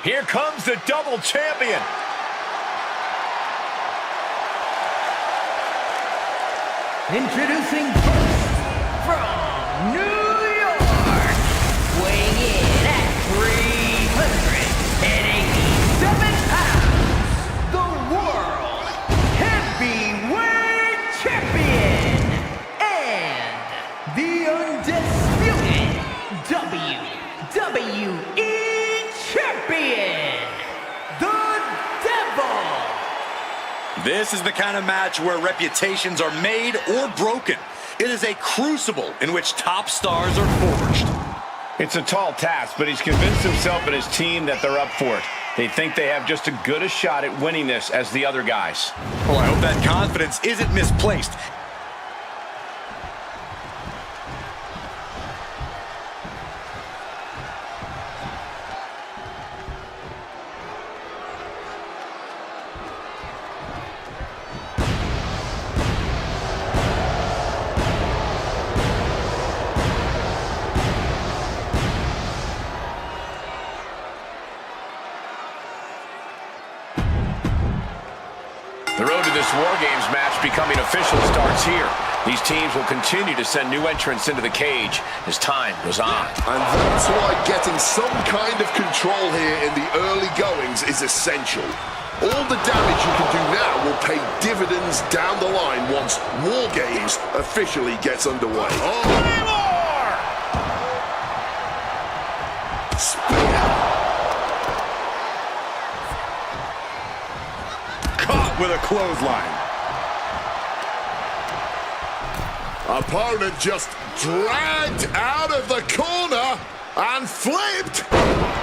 Here comes the double champion. Introducing first, from New York, weighing in at 387 pounds, the World Heavyweight Champion and the undisputed WWE Champion, the Devil. This is the kind of match where reputations are made or broken. It is a crucible in which top stars are forged. It's a tall task, but he's convinced himself and his team that they're up for it. They think they have just as good a shot at winning this as the other guys. Oh, I hope that confidence isn't misplaced. The road to this War Games match becoming official starts here. These teams will continue to send new entrants into the cage as time goes on. And that's why getting some kind of control here in the early goings is essential. All the damage you can do now will pay dividends down the line once War Games officially gets underway. Spear. Caught with a clothesline. Opponent just dragged out of the corner and flipped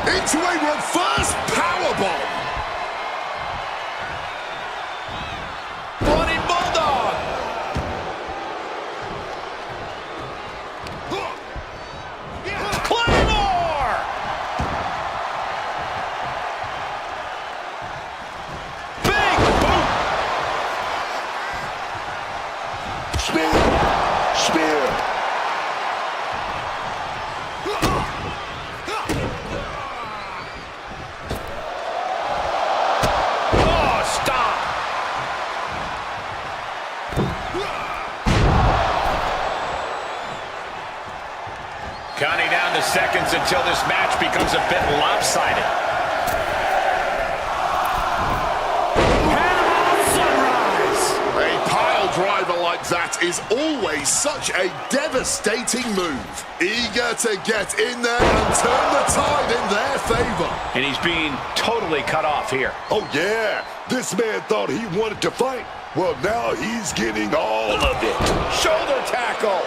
into a reverse powerbomb. Running Bulldog! Claymore! Big boot! Spear. Spear. Oh, stop! Counting down the seconds until this match becomes a bit lopsided. A pile driver like that is always such a devastating move. Eager to get in there and turn the tide in their favor. And he's being totally cut off here. Oh, yeah. This man thought he wanted to fight. Well, now he's getting all of it. Shoulder tackle!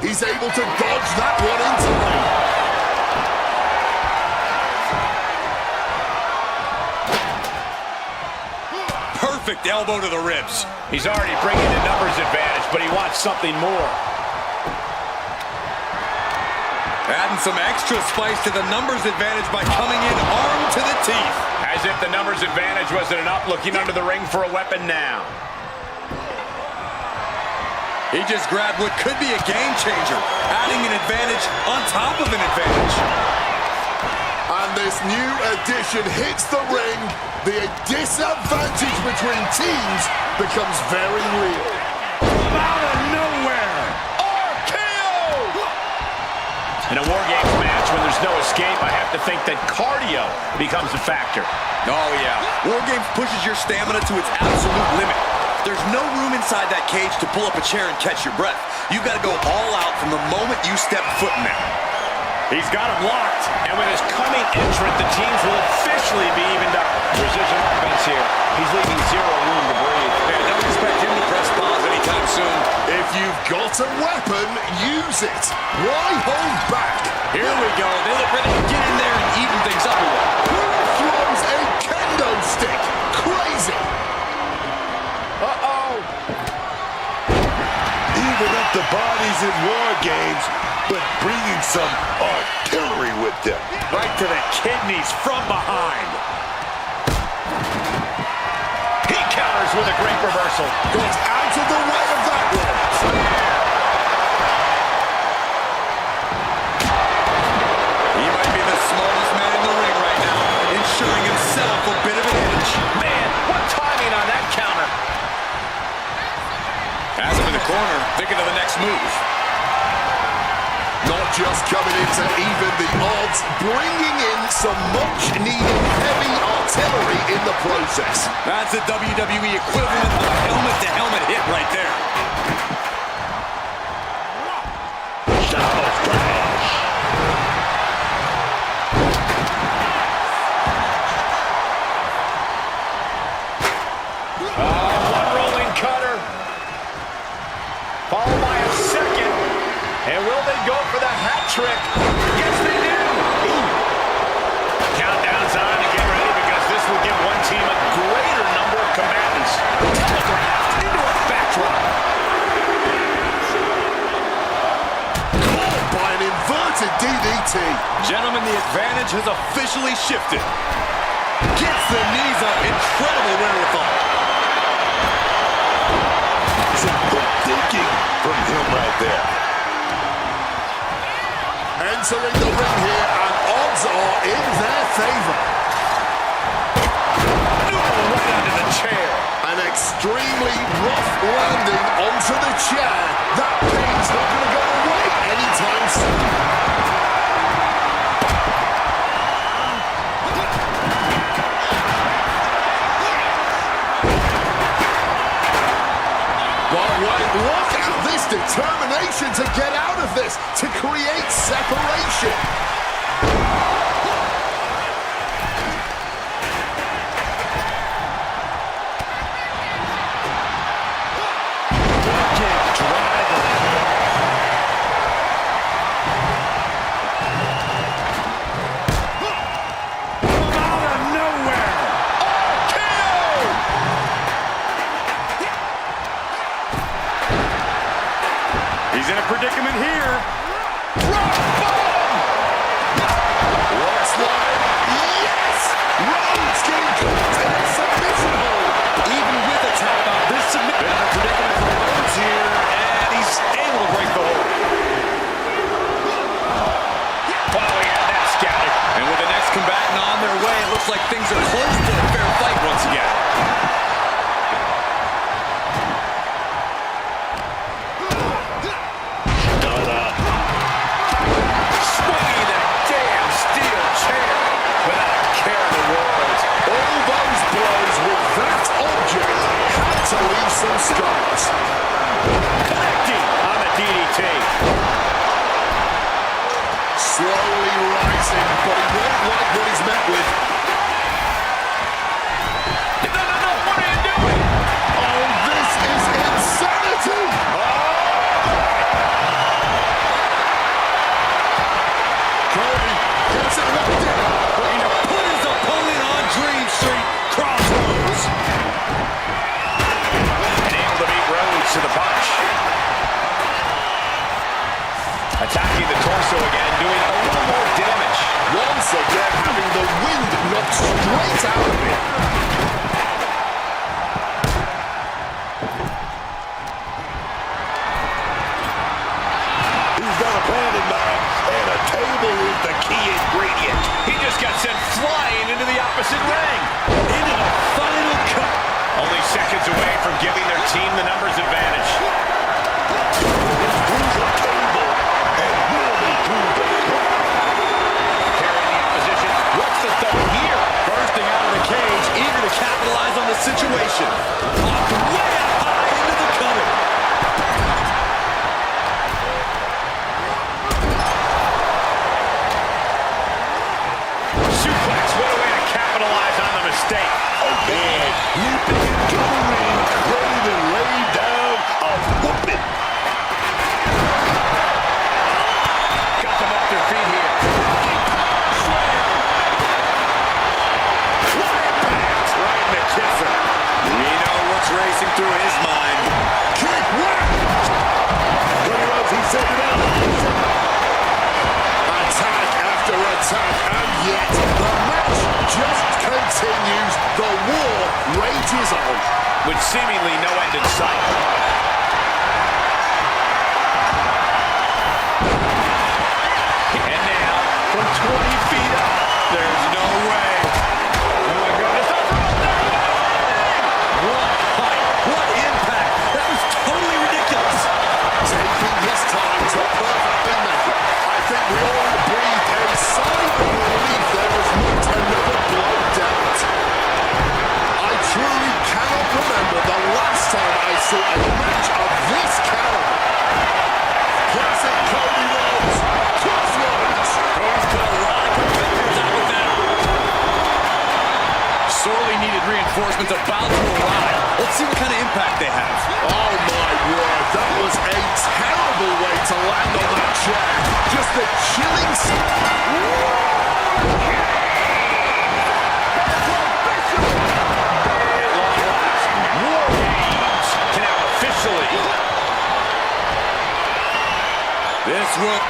He's able to dodge that one in time. Perfect elbow to the ribs. He's already bringing the numbers advantage, but he wants something more. Adding some extra spice to the numbers advantage by coming in armed to the teeth. As if the numbers advantage wasn't enough, looking under the ring for a weapon now. He just grabbed what could be a game changer, adding an advantage on top of an advantage. And this new addition hits the ring. The disadvantage between teams becomes very real. Out of nowhere! RKO! In a War Games match, when there's no escape, I have to think that cardio becomes a factor. Oh, yeah. War Games pushes your stamina to its absolute limit. There's no room inside that cage to pull up a chair and catch your breath. You've got to go all out from the moment you step foot in there. He's got him locked, and with his coming entrant, the teams will officially be evened up. Precision offense here. He's leaving zero room to breathe. Man, don't expect him to press pause anytime soon. If you've got a weapon, use it. Why hold back? Here we go. They look ready to get in there and even things up a little. Who throws a kendo stick? Crazy. Uh-oh. Even up the bodies in War Games, but bringing some artillery with them. Right to the kidneys from behind. He counters with a great reversal. Got out of the way of that one. He might be the smallest man in the ring right thinking of the next move. Not just coming in to even the odds, bringing in some much-needed heavy artillery in the process. That's the WWE equivalent of a helmet-to-helmet hit right there. One rolling cutter. Followed by a second. And will they go for the hat trick? Yes, they do. Ooh. Countdown's on to get ready because this will give one team a greater number of combatants. Telegraphed into a backdrop. Caught by an inverted DDT. Gentlemen, the advantage has officially shifted. Gets the knees up. Incredible wherewithal. Some quick thinking from him right there. Entering the ring here, and odds are in their favor. Right under the chair. An extremely rough landing onto the chair. That pain's not going to go away anytime soon. Look at this determination to get out of this, to create separation. He's in a predicament here. Looks like, yes! Rhodes getting caught in a submission hold. Even with a tap out, this submission. Bit of a predicament for Rhodes here, and he's able to break the hold. Wow, we had that scouted. And with the next combatant on their way, it looks like things are close to a fair fight once again. To leave some scars. Connecting on the DDT. Slowly rising, but he won't like what he's met with. No, what are you doing? Oh, this is insanity! Cody gets it locked in. Going to put his opponent on Dream Street Crossroads. To the punch. Attacking the torso again, doing a little more damage. Once again, having the wind knocked straight out of it. He's got a plan in mind, and a table is the key ingredient. He just got sent flying into the opposite ring. Into the final cut. Only seconds away from giving their team the numbers advantage. Through the table and really through the Carrying the opposition. What's the thought here? Bursting out of the cage, eager to capitalize on the situation. Popped way up high into the cover. Suplex, what a way to capitalize on the mistake. bed, leaping into the ring, ready to lay down a whooping. Got them off their feet here. Right in the kisser. We know what's racing through his mind. Kick, whack! What else he said it out? Attack after attack, and yet the match just continues. The war rages on. With seemingly no end in sight. And now, from 20 feet up, there's no way. Oh my God, it's over. What height, what impact. That was totally ridiculous. impact they have. Oh my word, that was a terrible way to land on that chair. Just a chilling... This will...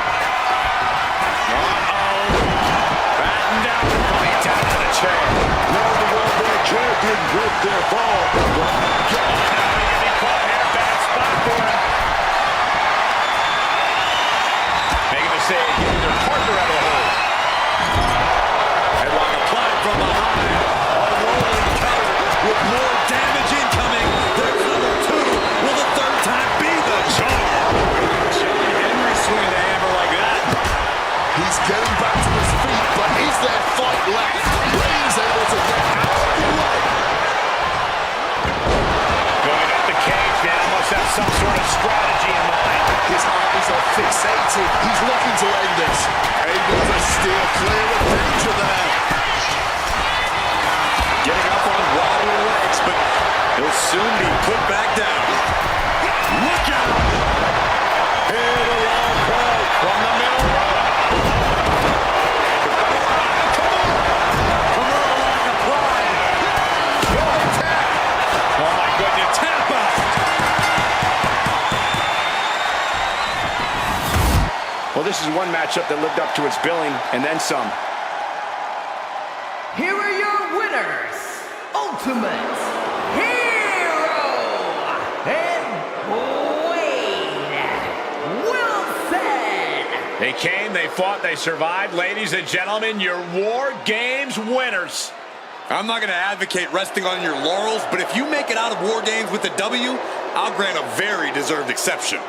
Batten down, coming down to the chair. Now the World Champion broke their fall. Bad spot for him. Making the save, getting their partner out of the hole. Headlock applied from behind. A rolling cover with more damage incoming. There's number 2. Will the third time be the charm? Swinging the hammer like that. He's getting back to his feet, but is there fight left? Reigns able to get out of the way. Going up the cage now, must have some sort of strategy in mind. His eyes are fixated. He's looking to end this. Able to steer clear of danger there. Getting up on wobbly legs, but he'll soon be put back down. Look out! Here the long play from the middle row. Come on, like applied. Rolling tap. Oh my goodness, tap out. Well, this is one matchup that lived up to its billing, and then some. Here are your winners, Ultimate Hero and Wade Wilson. They came, they fought, they survived. Ladies and gentlemen, your War Games winners. I'm not going to advocate resting on your laurels, but if you make it out of War Games with a W, I'll grant a very deserved exception.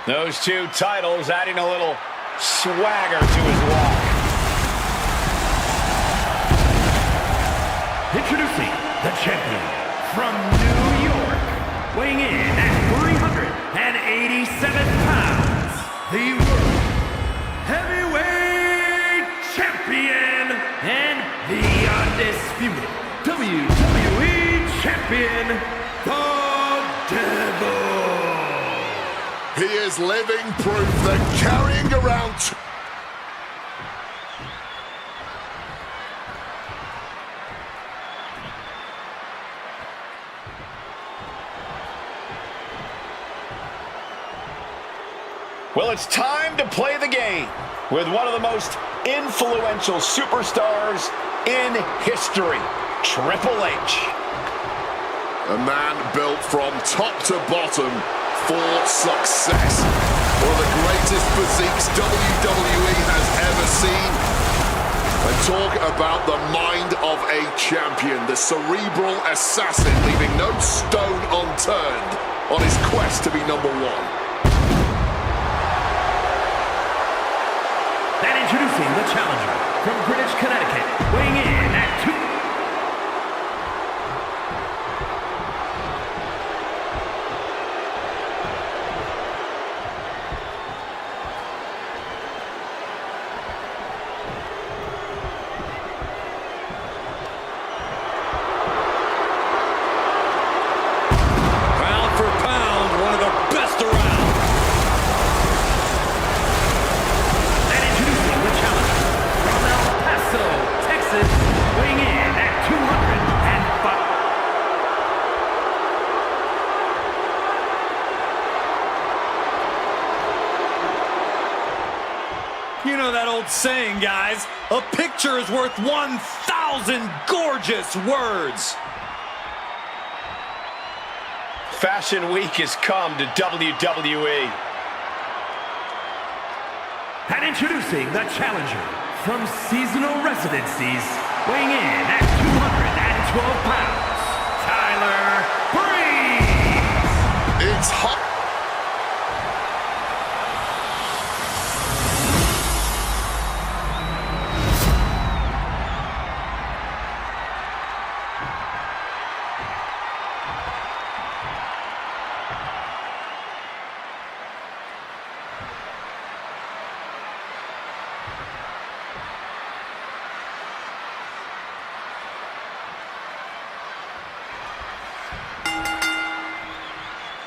Those two titles adding a little swagger to his walk. Introducing the champion from New York, weighing in at 387 pounds, the World Heavyweight Champion and the undisputed WWE Champion, the Devil. He is living proof that carrying around... Well, it's time to play the game with one of the most influential superstars in history, Triple H. A man built from top to bottom for success. One of the greatest physiques WWE has ever seen. And talk about the mind of a champion, the cerebral assassin, leaving no stone unturned on his quest to be number one. And introducing the challenger from Greenwich, Connecticut, weighing in at 2... You know that old saying, guys, a picture is worth 1,000 gorgeous words. Fashion Week has come to WWE. And introducing the challenger from seasonal residencies, weighing in at 212 pounds, Tyler Breeze. It's hot.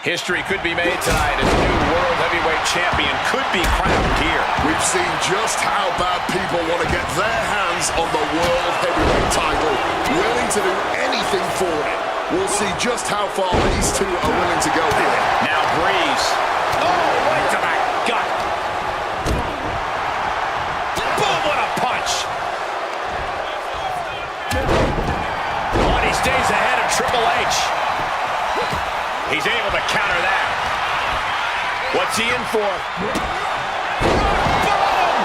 History could be made tonight as a new World Heavyweight Champion could be crowned here. We've seen just how bad people want to get their hands on the World Heavyweight title, willing to do anything for it. We'll see just how far these two are willing to go here. Now Breeze. Oh, right to the gut. Boom, what a punch. Oh, and he stays ahead of Triple H. He's able to counter that. What's he in for? Boom!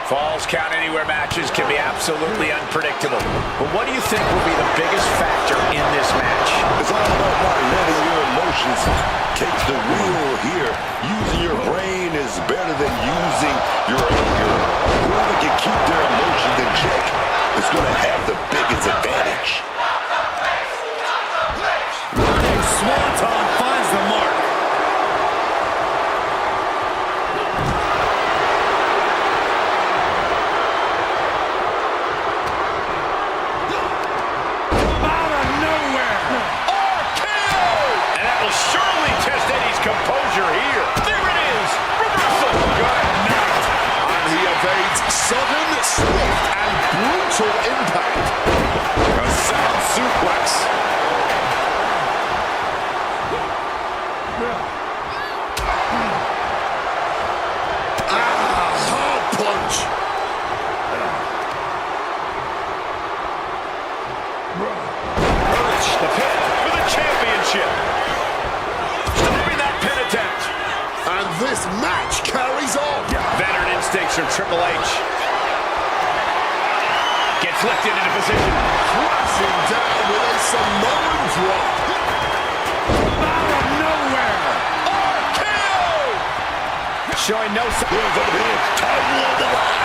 Falls count anywhere matches can be absolutely unpredictable. But what do you think will be the biggest factor in this match? It's all about not letting your emotions take the wheel here. Using your brain is better than using your anger. Whoever can keep their emotions in check is going to have the biggest advantage. Swanton finds the mark. Out of nowhere. RKO! And that will surely test Eddie's composure here. There it is. Reversal. Good night. And he evades sudden, swift, and brutal impact. A sound suplex. Hard punch. Perch the pin for the championship. Stopping that pin attempt. And this match carries on. Veteran instincts from Triple H. Gets lifted into position. Crashing down with a Samoan drop. Out of nowhere. RKO! Showing no signs of the Title on the line.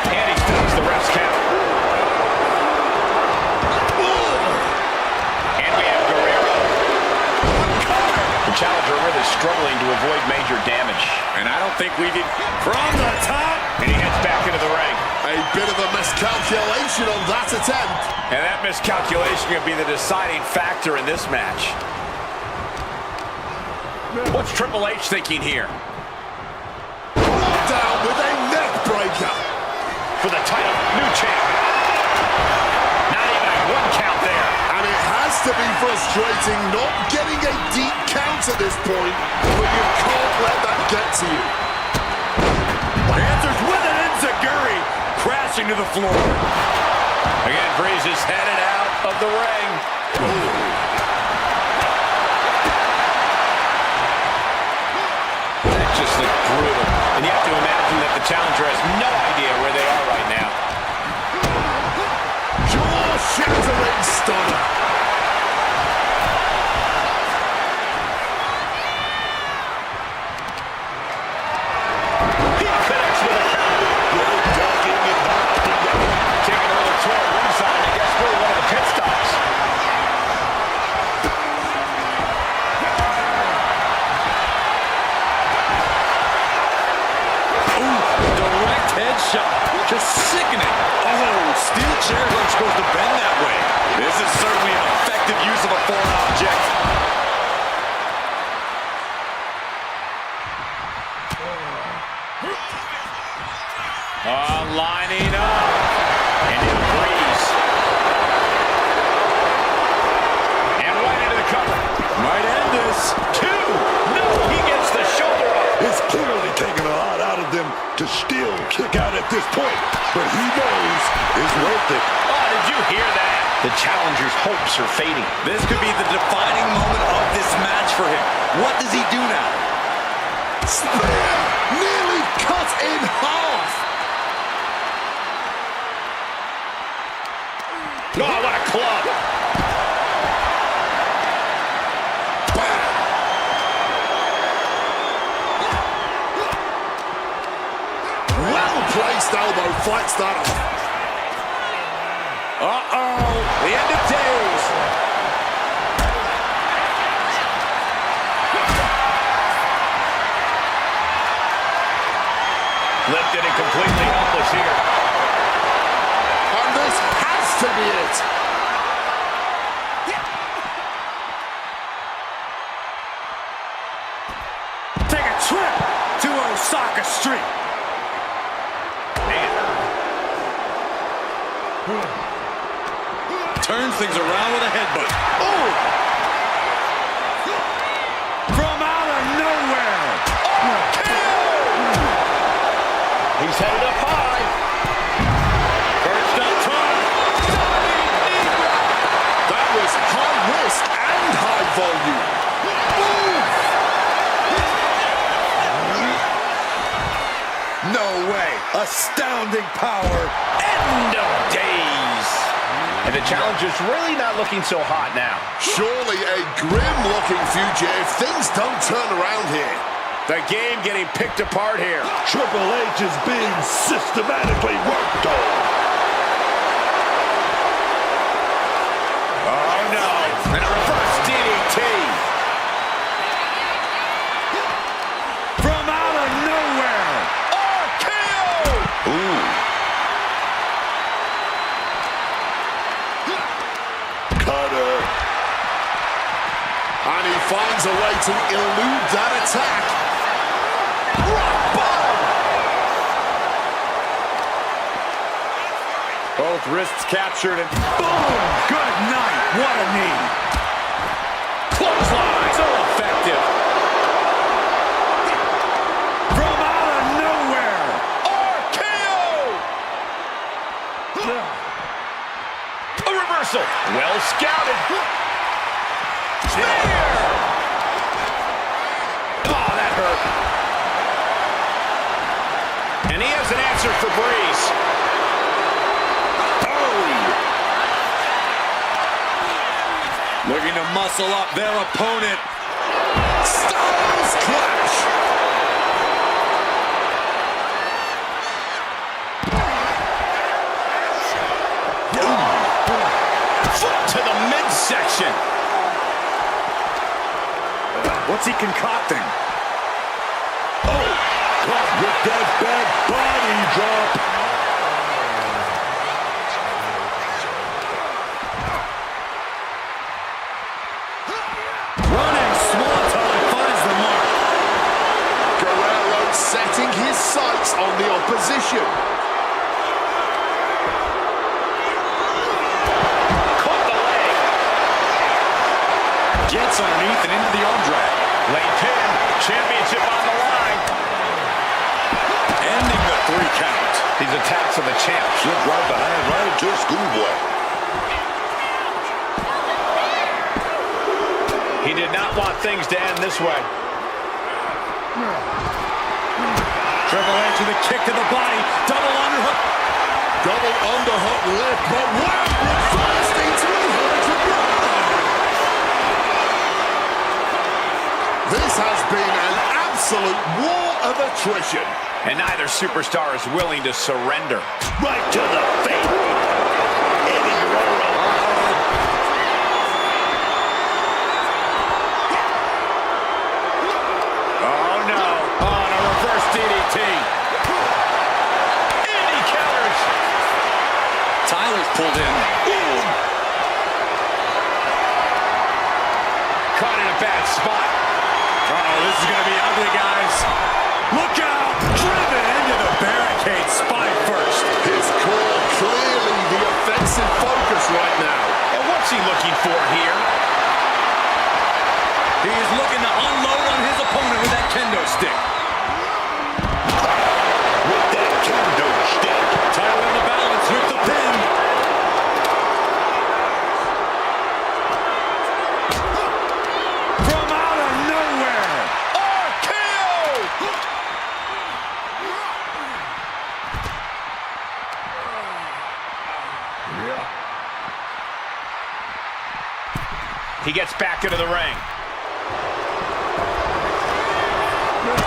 and he stops the ref's count. And we have Guerrero. The challenger really struggling to avoid major damage. And I don't think we did. From the top. And he heads back into the ring. A bit of a miscalculation on that attempt. And that miscalculation could be the deciding factor in this match. What's Triple H thinking here? Down with a neck breaker. For the title, new champ. Not even a one count there. And it has to be frustrating not getting a deep count at this point, but you can't let that get to you. Answers with an enziguri, crashing to the floor. Again, Breeze is headed out of the ring. That just looked brutal. And you have to imagine that the challenger has no idea where they are right now. Jaw-shattering stunner. He connects with a counter. Taking a little tour ringside, I guess, really one of the pit stops. Direct headshot. Just sickening. Oh, steel chairs aren't supposed to bend that way. This is certainly an effective use of a foreign object. Lining up. And in Breeze. And right into the cover. Might end this. Two. No, he gets the shoulder up. His them to still kick out at this point, but he knows it's worth it. Oh, did you hear that? The challenger's hopes are fading. This could be the defining moment of this match for him. What does he do now? Spear nearly cut in half. Oh, what a club. Well-placed elbow fights that off. Uh-oh, the end of days. Lifted and completely helpless here. And this has to be it. Take a trip to Osaka Street. Turns things around with a headbutt. Oh! From out of nowhere. Oh, he's headed up high. First up top. That was high risk and high volume. Move. No way. Astounding power. End of days. And the challenger's really not looking so hot now. Surely a grim-looking future if things don't turn around here. The game getting picked apart here. Triple H is being systematically worked on. Oh, no. And a reverse DDT. From out of nowhere. RKO. Ooh. Cutter. And he finds a way to elude that attack. Rock bottom. Both wrists captured and boom! Good night. What a knee. Clothesline. So effective. From out of nowhere. RKO. A reversal. Well scouted. Spear. Oh, that hurt. And he has an answer for Breeze. Looking to muscle up their opponent. Styles clash. Foot to the midsection. What's he concocting? Oh, caught with that back body drop. Running swanton finds the mark. Guerrero setting his sights on the opposition. Caught the leg. Gets underneath and into the arm drag. Late pin. Championship on the line. Ending the 3 count. These attacks on the champ. Slipped right behind, right into a schoolboy. He did not want things to end this way. Triple H with a kick to the body. Double underhook. Double underhook lift, but wow, reversed into the hurricane. This has been an absolute war of attrition. And neither superstar is willing to surrender. Right to the face. Eddie Guerrero. Oh no. On a reverse DDT. And he counters. Tyler's pulled in. Caught in a bad spot. Uh-oh, this is going to be ugly, guys. Look out! Driven into the barricade spine first. His core clearly the offensive focus right now. And what's he looking for here? He is looking to unload on his opponent with that kendo stick. He gets back into the ring.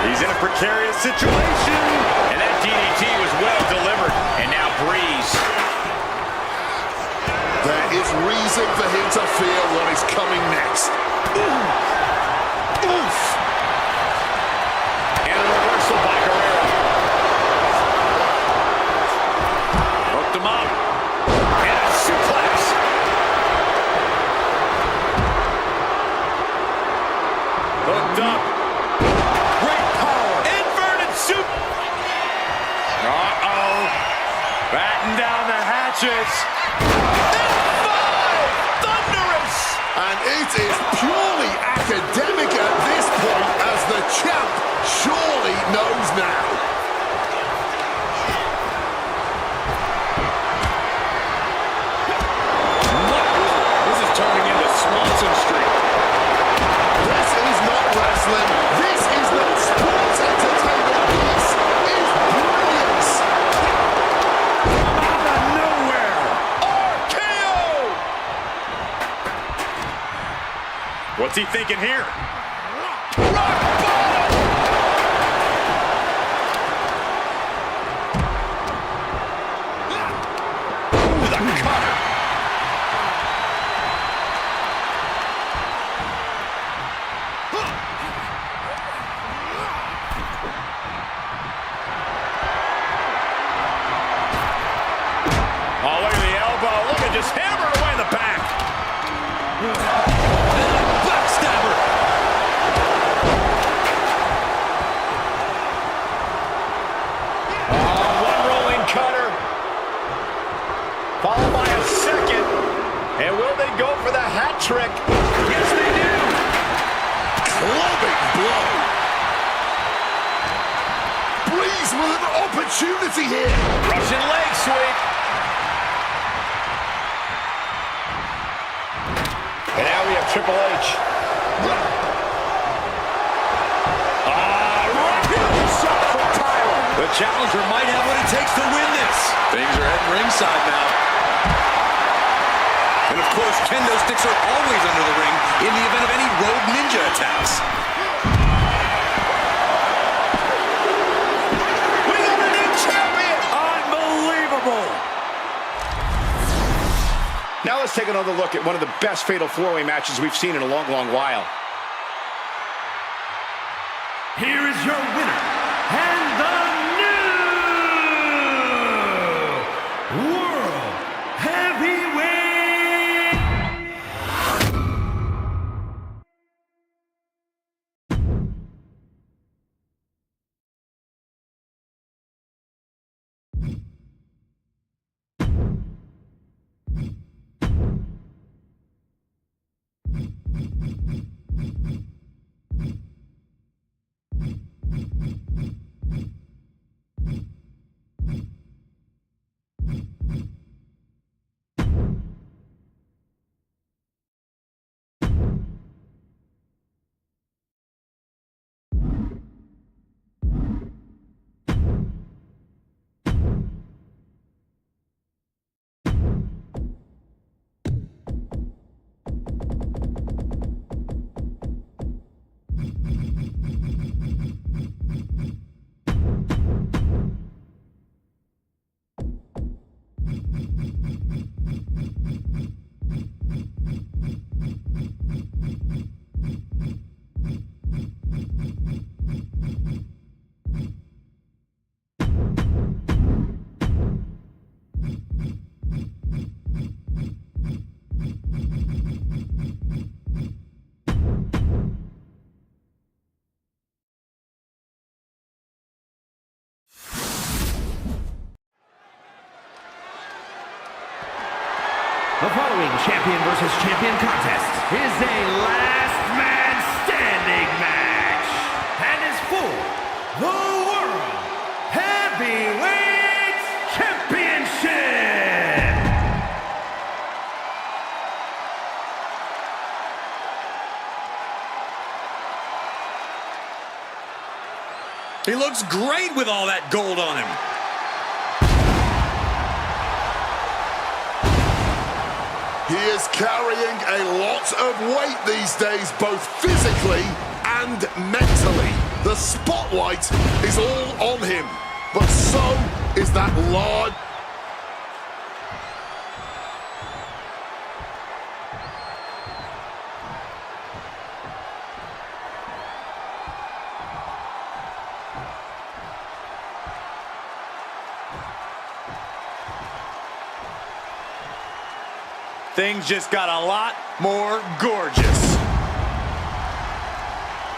He's in a precarious situation. And that DDT was well delivered. And now Breeze. There is reason for him to fear what is coming next. Oof! And a reversal by Guerrero. Hooked him up. And a suplex. Hooked up. Great power. Inverted soup. Uh-oh. Batten down the hatches. Thunderous. And it is purely academic at this point, as the champ surely knows now. This is turning into Swanson Street. This is not wrestling. This is not sports entertainment. This is brilliance. Out of nowhere. RKO. What's he thinking here? Rock bottom. Ooh, the cutter. Oh, look at the elbow. Look at just hammering away in the back. Backstabber. Oh, one rolling cutter. Followed by a second. And will they go for the hat trick? Yes, they do. Clubbing blow. Breeze with an opportunity here. Russian leg sweep. And now we have Triple H. Shot from Tyler. The challenger might have what it takes to win this. Things are heading ringside now. And of course, kendo sticks are always under the ring in the event of any rogue ninja attacks. We got a new champion. Unbelievable. Now let's take another look at one of the best fatal four-way matches we've seen in a long, long while. Here is your winner, and the new World Heavyweight The following champion versus champion contest is a last man standing match and is for the World Heavyweight Championship. He looks great with all that gold on him. He is carrying a lot of weight these days, both physically and mentally. The spotlight is all on him, but so is that large... Things just got a lot more gorgeous.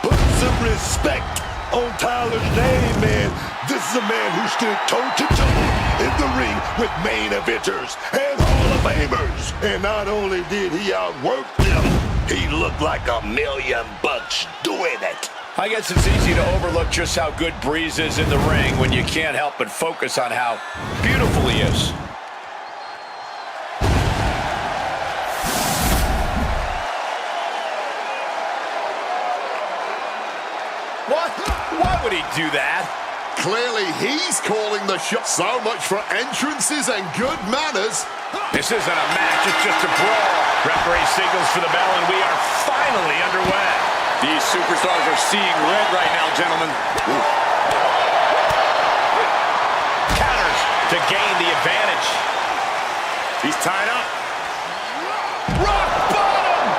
Put some respect on Tyler's name, man. This is a man who stood toe-to-toe in the ring with main eventers and Hall of Famers. And not only did he outwork them, he looked like $1,000,000 doing it. I guess it's easy to overlook just how good Breeze is in the ring when you can't help but focus on how beautiful he is. Why would he do that? Clearly, he's calling the shot. So much for entrances and good manners. This isn't a match, it's just a brawl. Referee signals for the bell, and we are finally underway. These superstars are seeing red right now, gentlemen. Counters to gain the advantage. He's tied up. Rock bottom!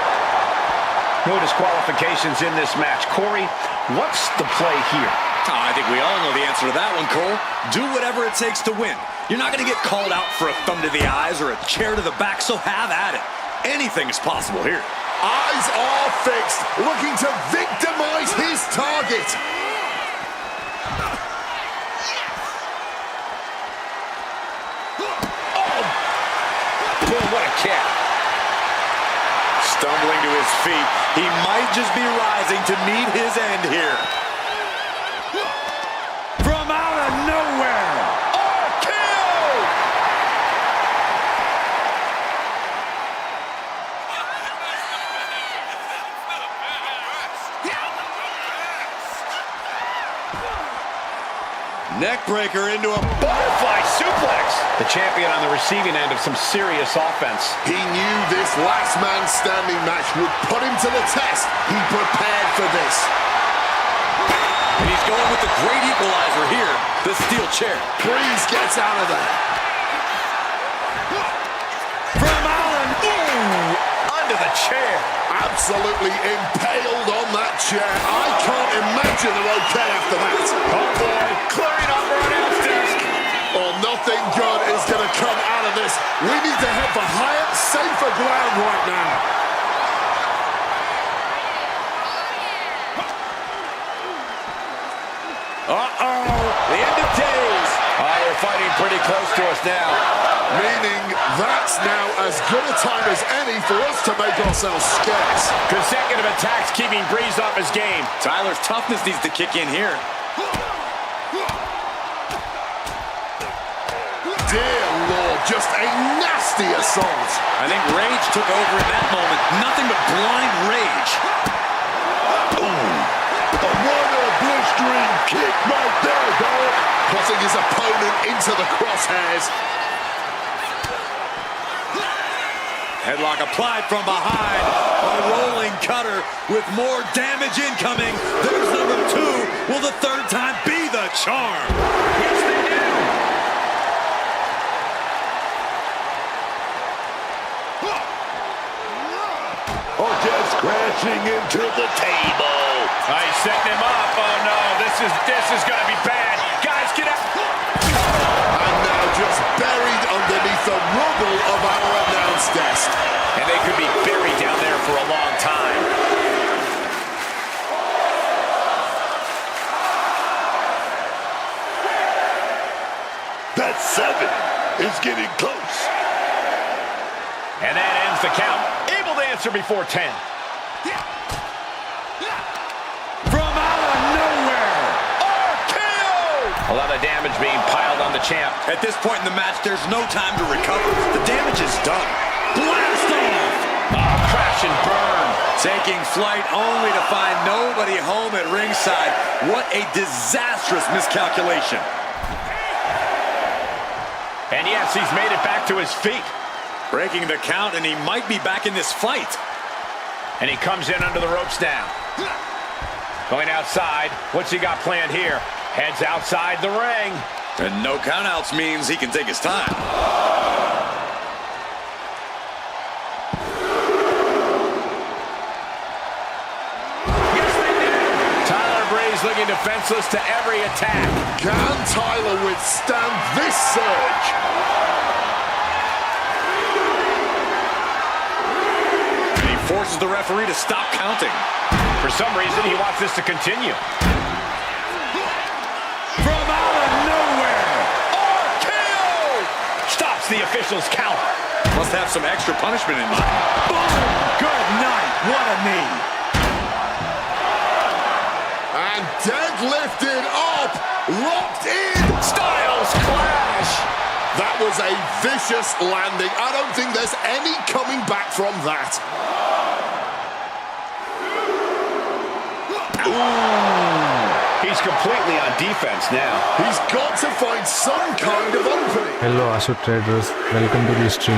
No disqualifications in this match. Corey, what's the play here? I think we all know the answer to that one, Cole. Do whatever it takes to win. You're not going to get called out for a thumb to the eyes or a chair to the back, so have at it. Anything is possible here. Eyes are fixed, looking to victimize his target. Boom, what a kick. Stumbling to his feet. He might just be rising to meet his end here. From out of nowhere. RKO! Neckbreaker into a Butterfly suplex. The champion on the receiving end of some serious offense. He knew this last man standing match would put him to the test. He prepared for this. And he's going with the great equalizer here, the steel chair. Breeze gets out of there. From Allen. Ooh, under the chair. Absolutely impaled on that chair. I can't imagine they're okay after that. Oh boy, clearing up our announce desk. Well, nothing good is going to come out of this. We need to head for higher, safer ground right now. Uh-oh. The end of days. They're fighting pretty close to us now. Meaning that's now as good a time as any for us to make ourselves scarce. Consecutive attacks keeping Breeze off his game. Tyler's toughness needs to kick in here. Dear Lord, just a nasty assault. I think rage took over in that moment. Nothing but blind rage. What a blistering kick right there, dog. Putting his opponent into the crosshairs. Headlock applied from behind. A rolling cutter with more damage incoming. There's number 2. Will the third time be the charm? Yes, they do. Or just crashing into the table. He's setting him up. Oh no, this is gonna be bad. Guys, get out. And now just buried underneath the rubble of our announce desk. And they could be buried down there for a long time. That 7 is getting close. And that ends the count. Able to answer before 10. From out of nowhere. RKO! A lot of damage being piled on the champ. At this point in the match, there's no time to recover. The damage is done. Blast off! Oh, crash and burn. Taking flight only to find nobody home at ringside. What a disastrous miscalculation. And yes, he's made it back to his feet. Breaking the count, and he might be back in this fight. And he comes in under the ropes now. Going outside. What's he got planned here? Heads outside the ring. And no countouts means he can take his time. Tyler Breeze looking defenseless to every attack. Can Tyler withstand this surge? And he forces the referee to stop counting. For some reason, he wants this to continue. From out of nowhere, RKO! Stops the official's count. Must have some extra punishment in mind. Boom! Good night. What a knee. And deadlifted up, locked in. Styles clash. That was a vicious landing. I don't think there's any coming back from that. Ooh. He's completely on defense now. He's got to find some kind of opening. Hello Ashu traders, welcome to the stream.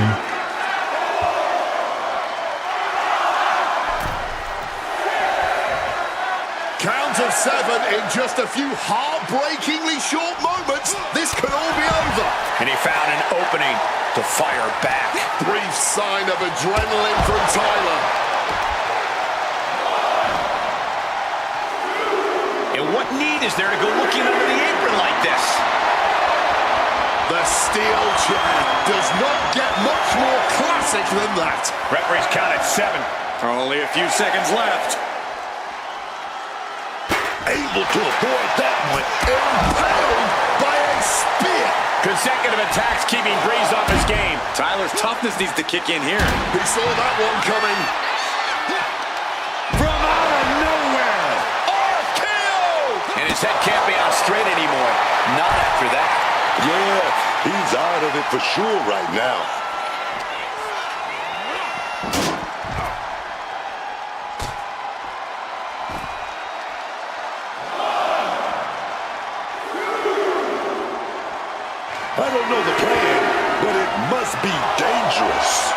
Count of 7 in just a few heartbreakingly short moments. This could all be over. And he found an opening to fire back. Brief sign of adrenaline from Tyler. And what need is there to go looking under the apron like this? The steel chair does not get much more classic than that. Referee's count at 7. Only a few seconds left. Able to avoid that one. Impaled by a spear. Consecutive attacks keeping Breeze off his game. Tyler's toughness needs to kick in here. He saw that one coming. From out of nowhere, RKO! And his head can't be on straight anymore. Not after that. Yeah, he's out of it for sure right now. I don't know the plan, but it must be dangerous.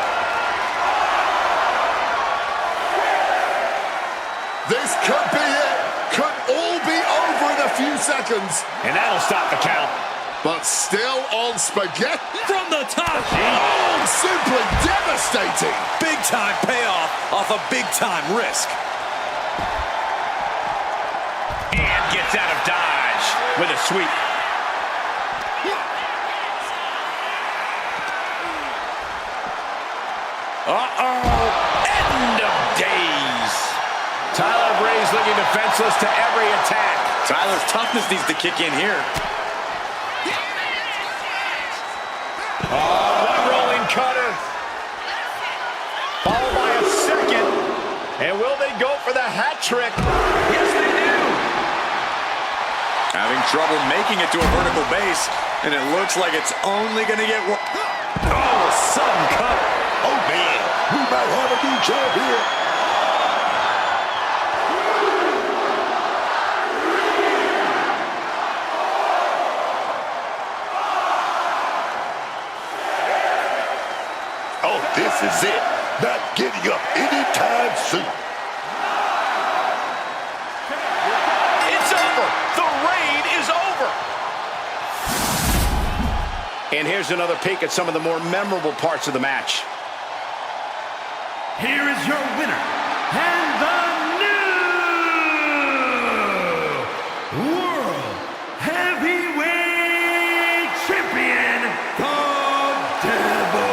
This could be it. Could all be over in a few seconds. And that'll stop the count. But still on spaghetti. From the top. Oh, simply devastating. Big time payoff off a big time risk. And gets out of dodge with a sweep. Uh-oh. End of days. Tyler Breeze looking defenseless to every attack. Tyler's toughness needs to kick in here. One rolling cutter. Followed by a second. And will they go for the hat trick? Yes, they do. Having trouble making it to a vertical base, and it looks like it's only going to get worse. Oh, a sudden cut. Oh man, we might have a new champ here. Oh, this is it. Not getting up anytime soon. It's over. The reign is over. And here's another peek at some of the more memorable parts of the match. Here is your winner, and the new World Heavyweight Champion, the Devil.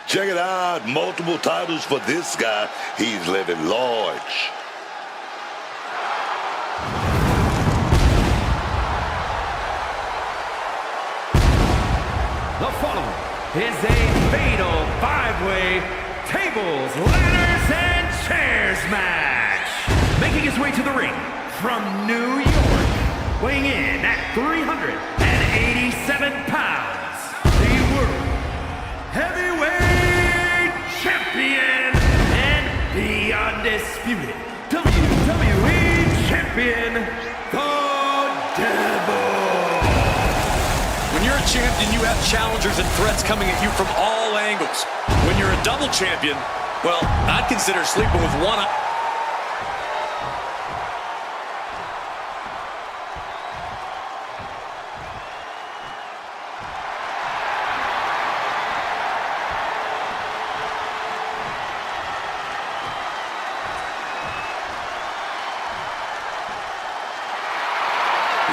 Check it out. Multiple titles for this guy. He's living large. The following is a fatal five-way tables, ladders, and chairs match. Making his way to the ring from New York, weighing in at 387 pounds, the World Heavyweight Champion and the undisputed WWE Champion, the Devil. When you're a champion, you have challengers and threats coming at you from all angles. When you're a double champion, well, I'd consider sleeping with one eye.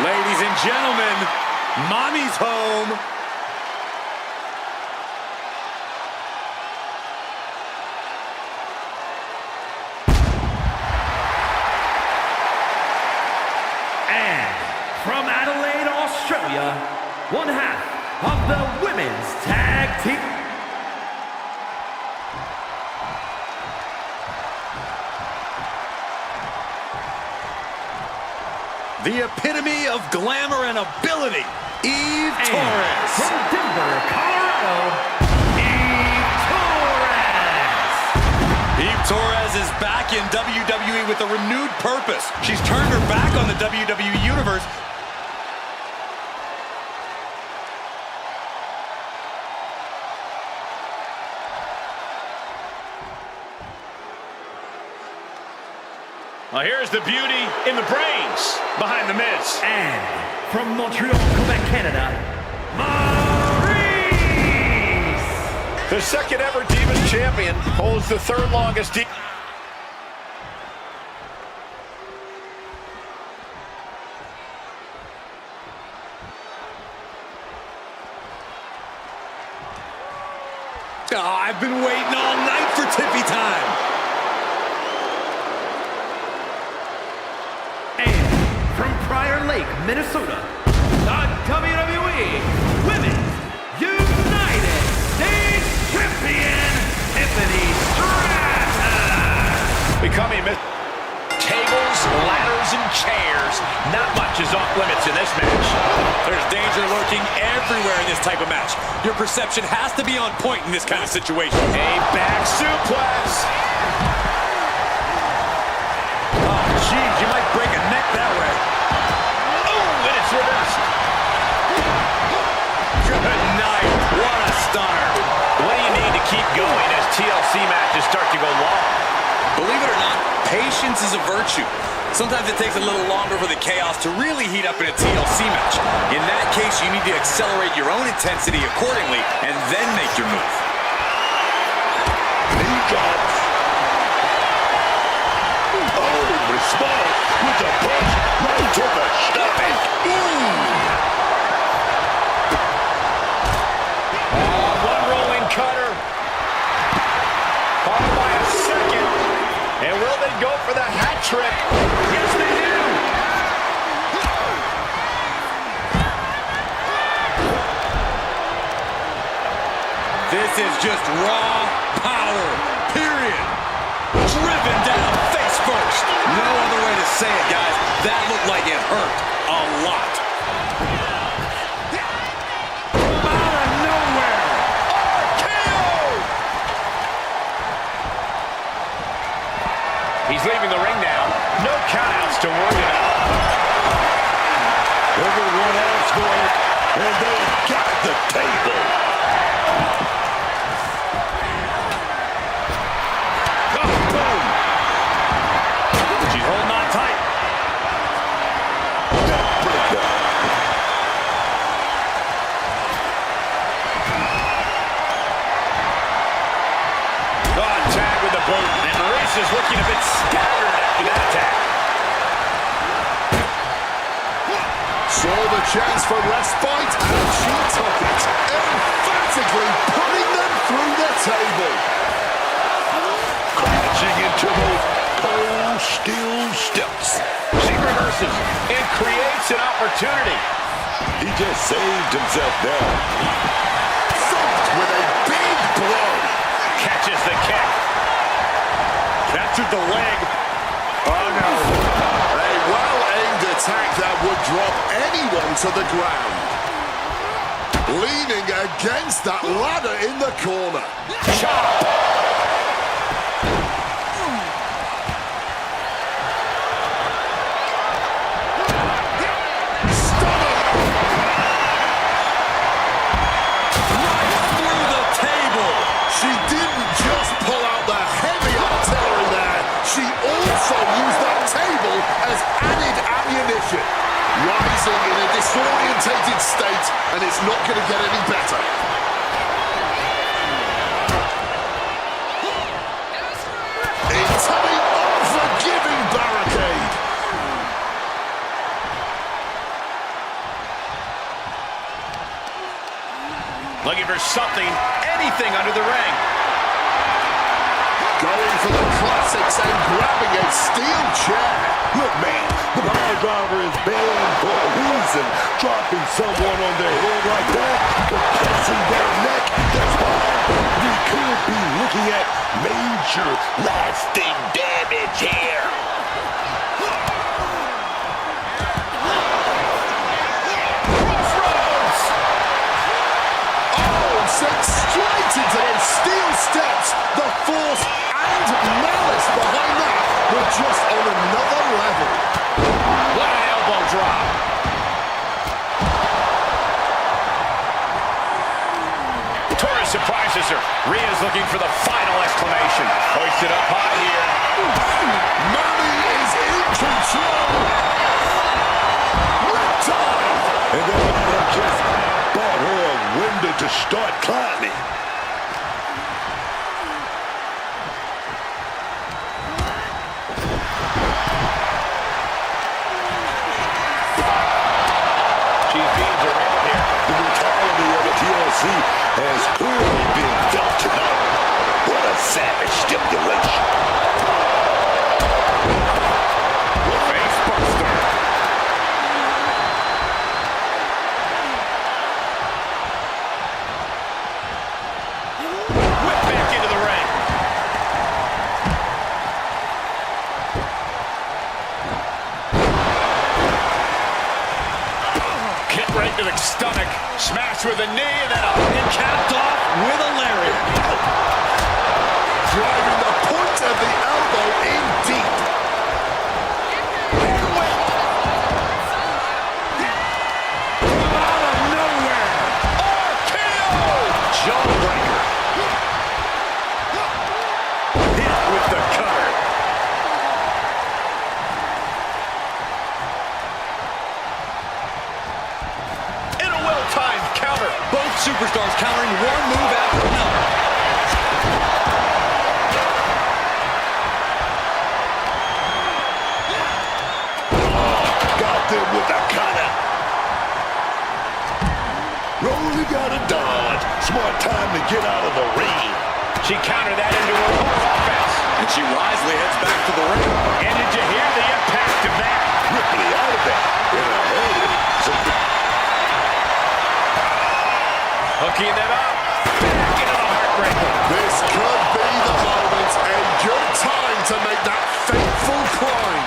Ladies and gentlemen, Mommy's home. And from Adelaide, Australia, one half of the women's tag team. The epitome of glamour and ability, Eve And Torres. from Denver, Colorado, Eve Torres. Eve Torres is back in WWE with a renewed purpose. She's turned her back on the WWE Universe. Well, here's the beauty in the brains behind the Miz. And from Montreal, Quebec, Canada, Maurice. The second ever Divas Champion holds the third longest Oh, I've been waiting all night for Tippy time. And from Prior Lake, Minnesota, the WWE Women's United States Champion, Tiffany Stratton. becoming tables, ladders, and chairs. Not much is off limits in this match. There's danger lurking everywhere in this type of match. Your perception has to be on point in this kind of situation. A back suplex. Oh, geez, you might break a neck that way. Oh, and it's reversed. Good night. What a stunner. What do you need to keep going as TLC matches start to go long? Believe it or not, patience is a virtue. Sometimes it takes a little longer for the chaos to really heat up in a TLC match. In that case, you need to accelerate your own intensity accordingly and then make your move. Knee drops. Oh, response with a punch right to the stomach. One rolling cutter. Followed by a second. And will they go for the hat trick? Yes, they do. This is just raw power, period. Driven down face first. No other way to say it, guys. That looked like it hurt a lot. Out of nowhere. RKO! He's leaving the ring now. No countouts to worry about. Everyone else going, and they got the table. She's holding on tight. Tag with the boot. And Maurice is looking a bit scattered after that attack. Saw the chance for respite, and she took it, emphatically putting them through the table. Crashing into those cold steel steps. She reverses and creates an opportunity. He just saved himself there. Thumped with a big blow. Catches the kick. Captured the leg. Oh, no. A well-aimed attack that would drop anyone to the ground. Leaning against that ladder in the corner. Chop. She didn't just pull out the heavy artillery there. She also used that table as added ammunition. Rising in a disorientated state, and it's not going to get any better. Into the unforgiving barricade. Looking for something, anything under the ring. Going for the classics and grabbing a steel chair. Look, man, the power driver is banned for a reason. Dropping someone on their head like that, compressing their neck, that's why we could be looking at major lasting damage here. Sent straight into those steel steps. The force and malice behind that were just on another level. What an elbow drop. Torres surprises her. Rhea's looking for the final exclamation. Hoisted up high here. Money is in control. Riptide. And then I just bought her a window to start climbing. She's being derailed here. The brutality of the TLC has clearly been felt tonight. What a savage stipulation. Face buster. Whip back into the ring. Kick right to the stomach. Smash with a knee and then and capped off with a lariat. Driving the point of the elbow in deep. Out of nowhere. RKO. Jawbreaker. Hit with the cutter. In a well-timed counter. Both superstars countering one move after another. Got them with the cutter. Rolling out of dodge. Smart time to get out of the ring. She countered that into her own offense. And she wisely heads back to the ring. And did you hear the impact of that? Ripley out of that. In a hurry. Hooking them up. Back into the heartbreaker. This could be the moment. A good time to make that fateful climb.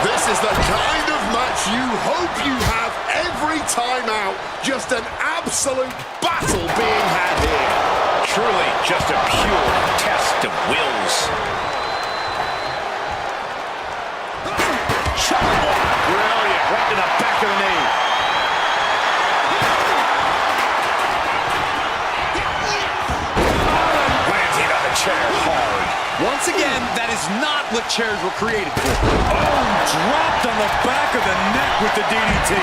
This is the kind of match you hope you have every time out. Just an absolute battle being had here. Truly just a pure test of wills. Brilliant. Right to the back of the knee. Landing on the chair hard. Once again, that is not what chairs were created for. Oh, dropped on the back of the neck with the DDT.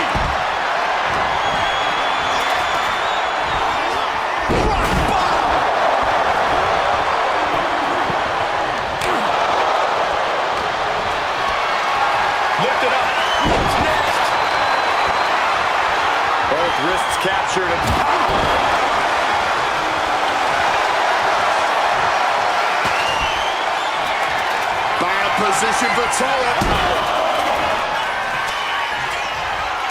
Lifted up. What's next? Both wrists captured. position for Torres.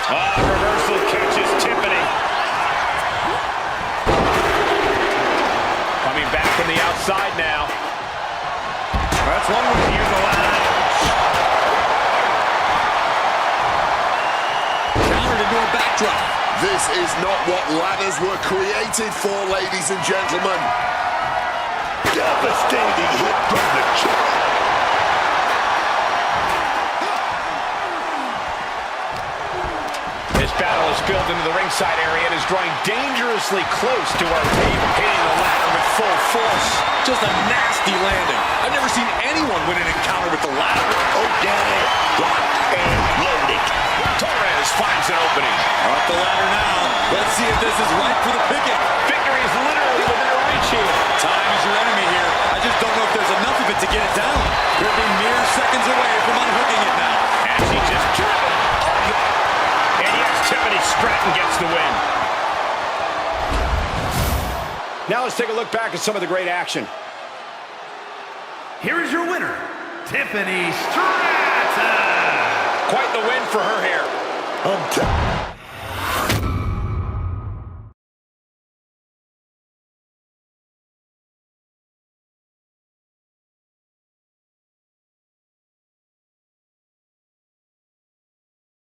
Reversal catches Tiffany. Coming back from the outside now. That's one way to use the ladder. Countered into a backdrop. This is not what ladders were created for, ladies and gentlemen. Devastating hit from the top. This battle has spilled into the ringside area and is drawing dangerously close to our team, hitting the ladder with full force. Just a nasty landing. I've never seen anyone win an encounter with the ladder. Organic, locked and loaded. Torres finds an opening. Up the ladder now. Let's see if this is right for the picking. Victory is literally within reach here. Time is your enemy here. I just don't know if there's enough of it to get it down. Could be mere seconds away from unhooking it now. And she just driven. And yes, Tiffany Stratton gets the win. Now let's take a look back at some of the great action. Here is your winner, Tiffany Stratton. Quite the win for her here. I'm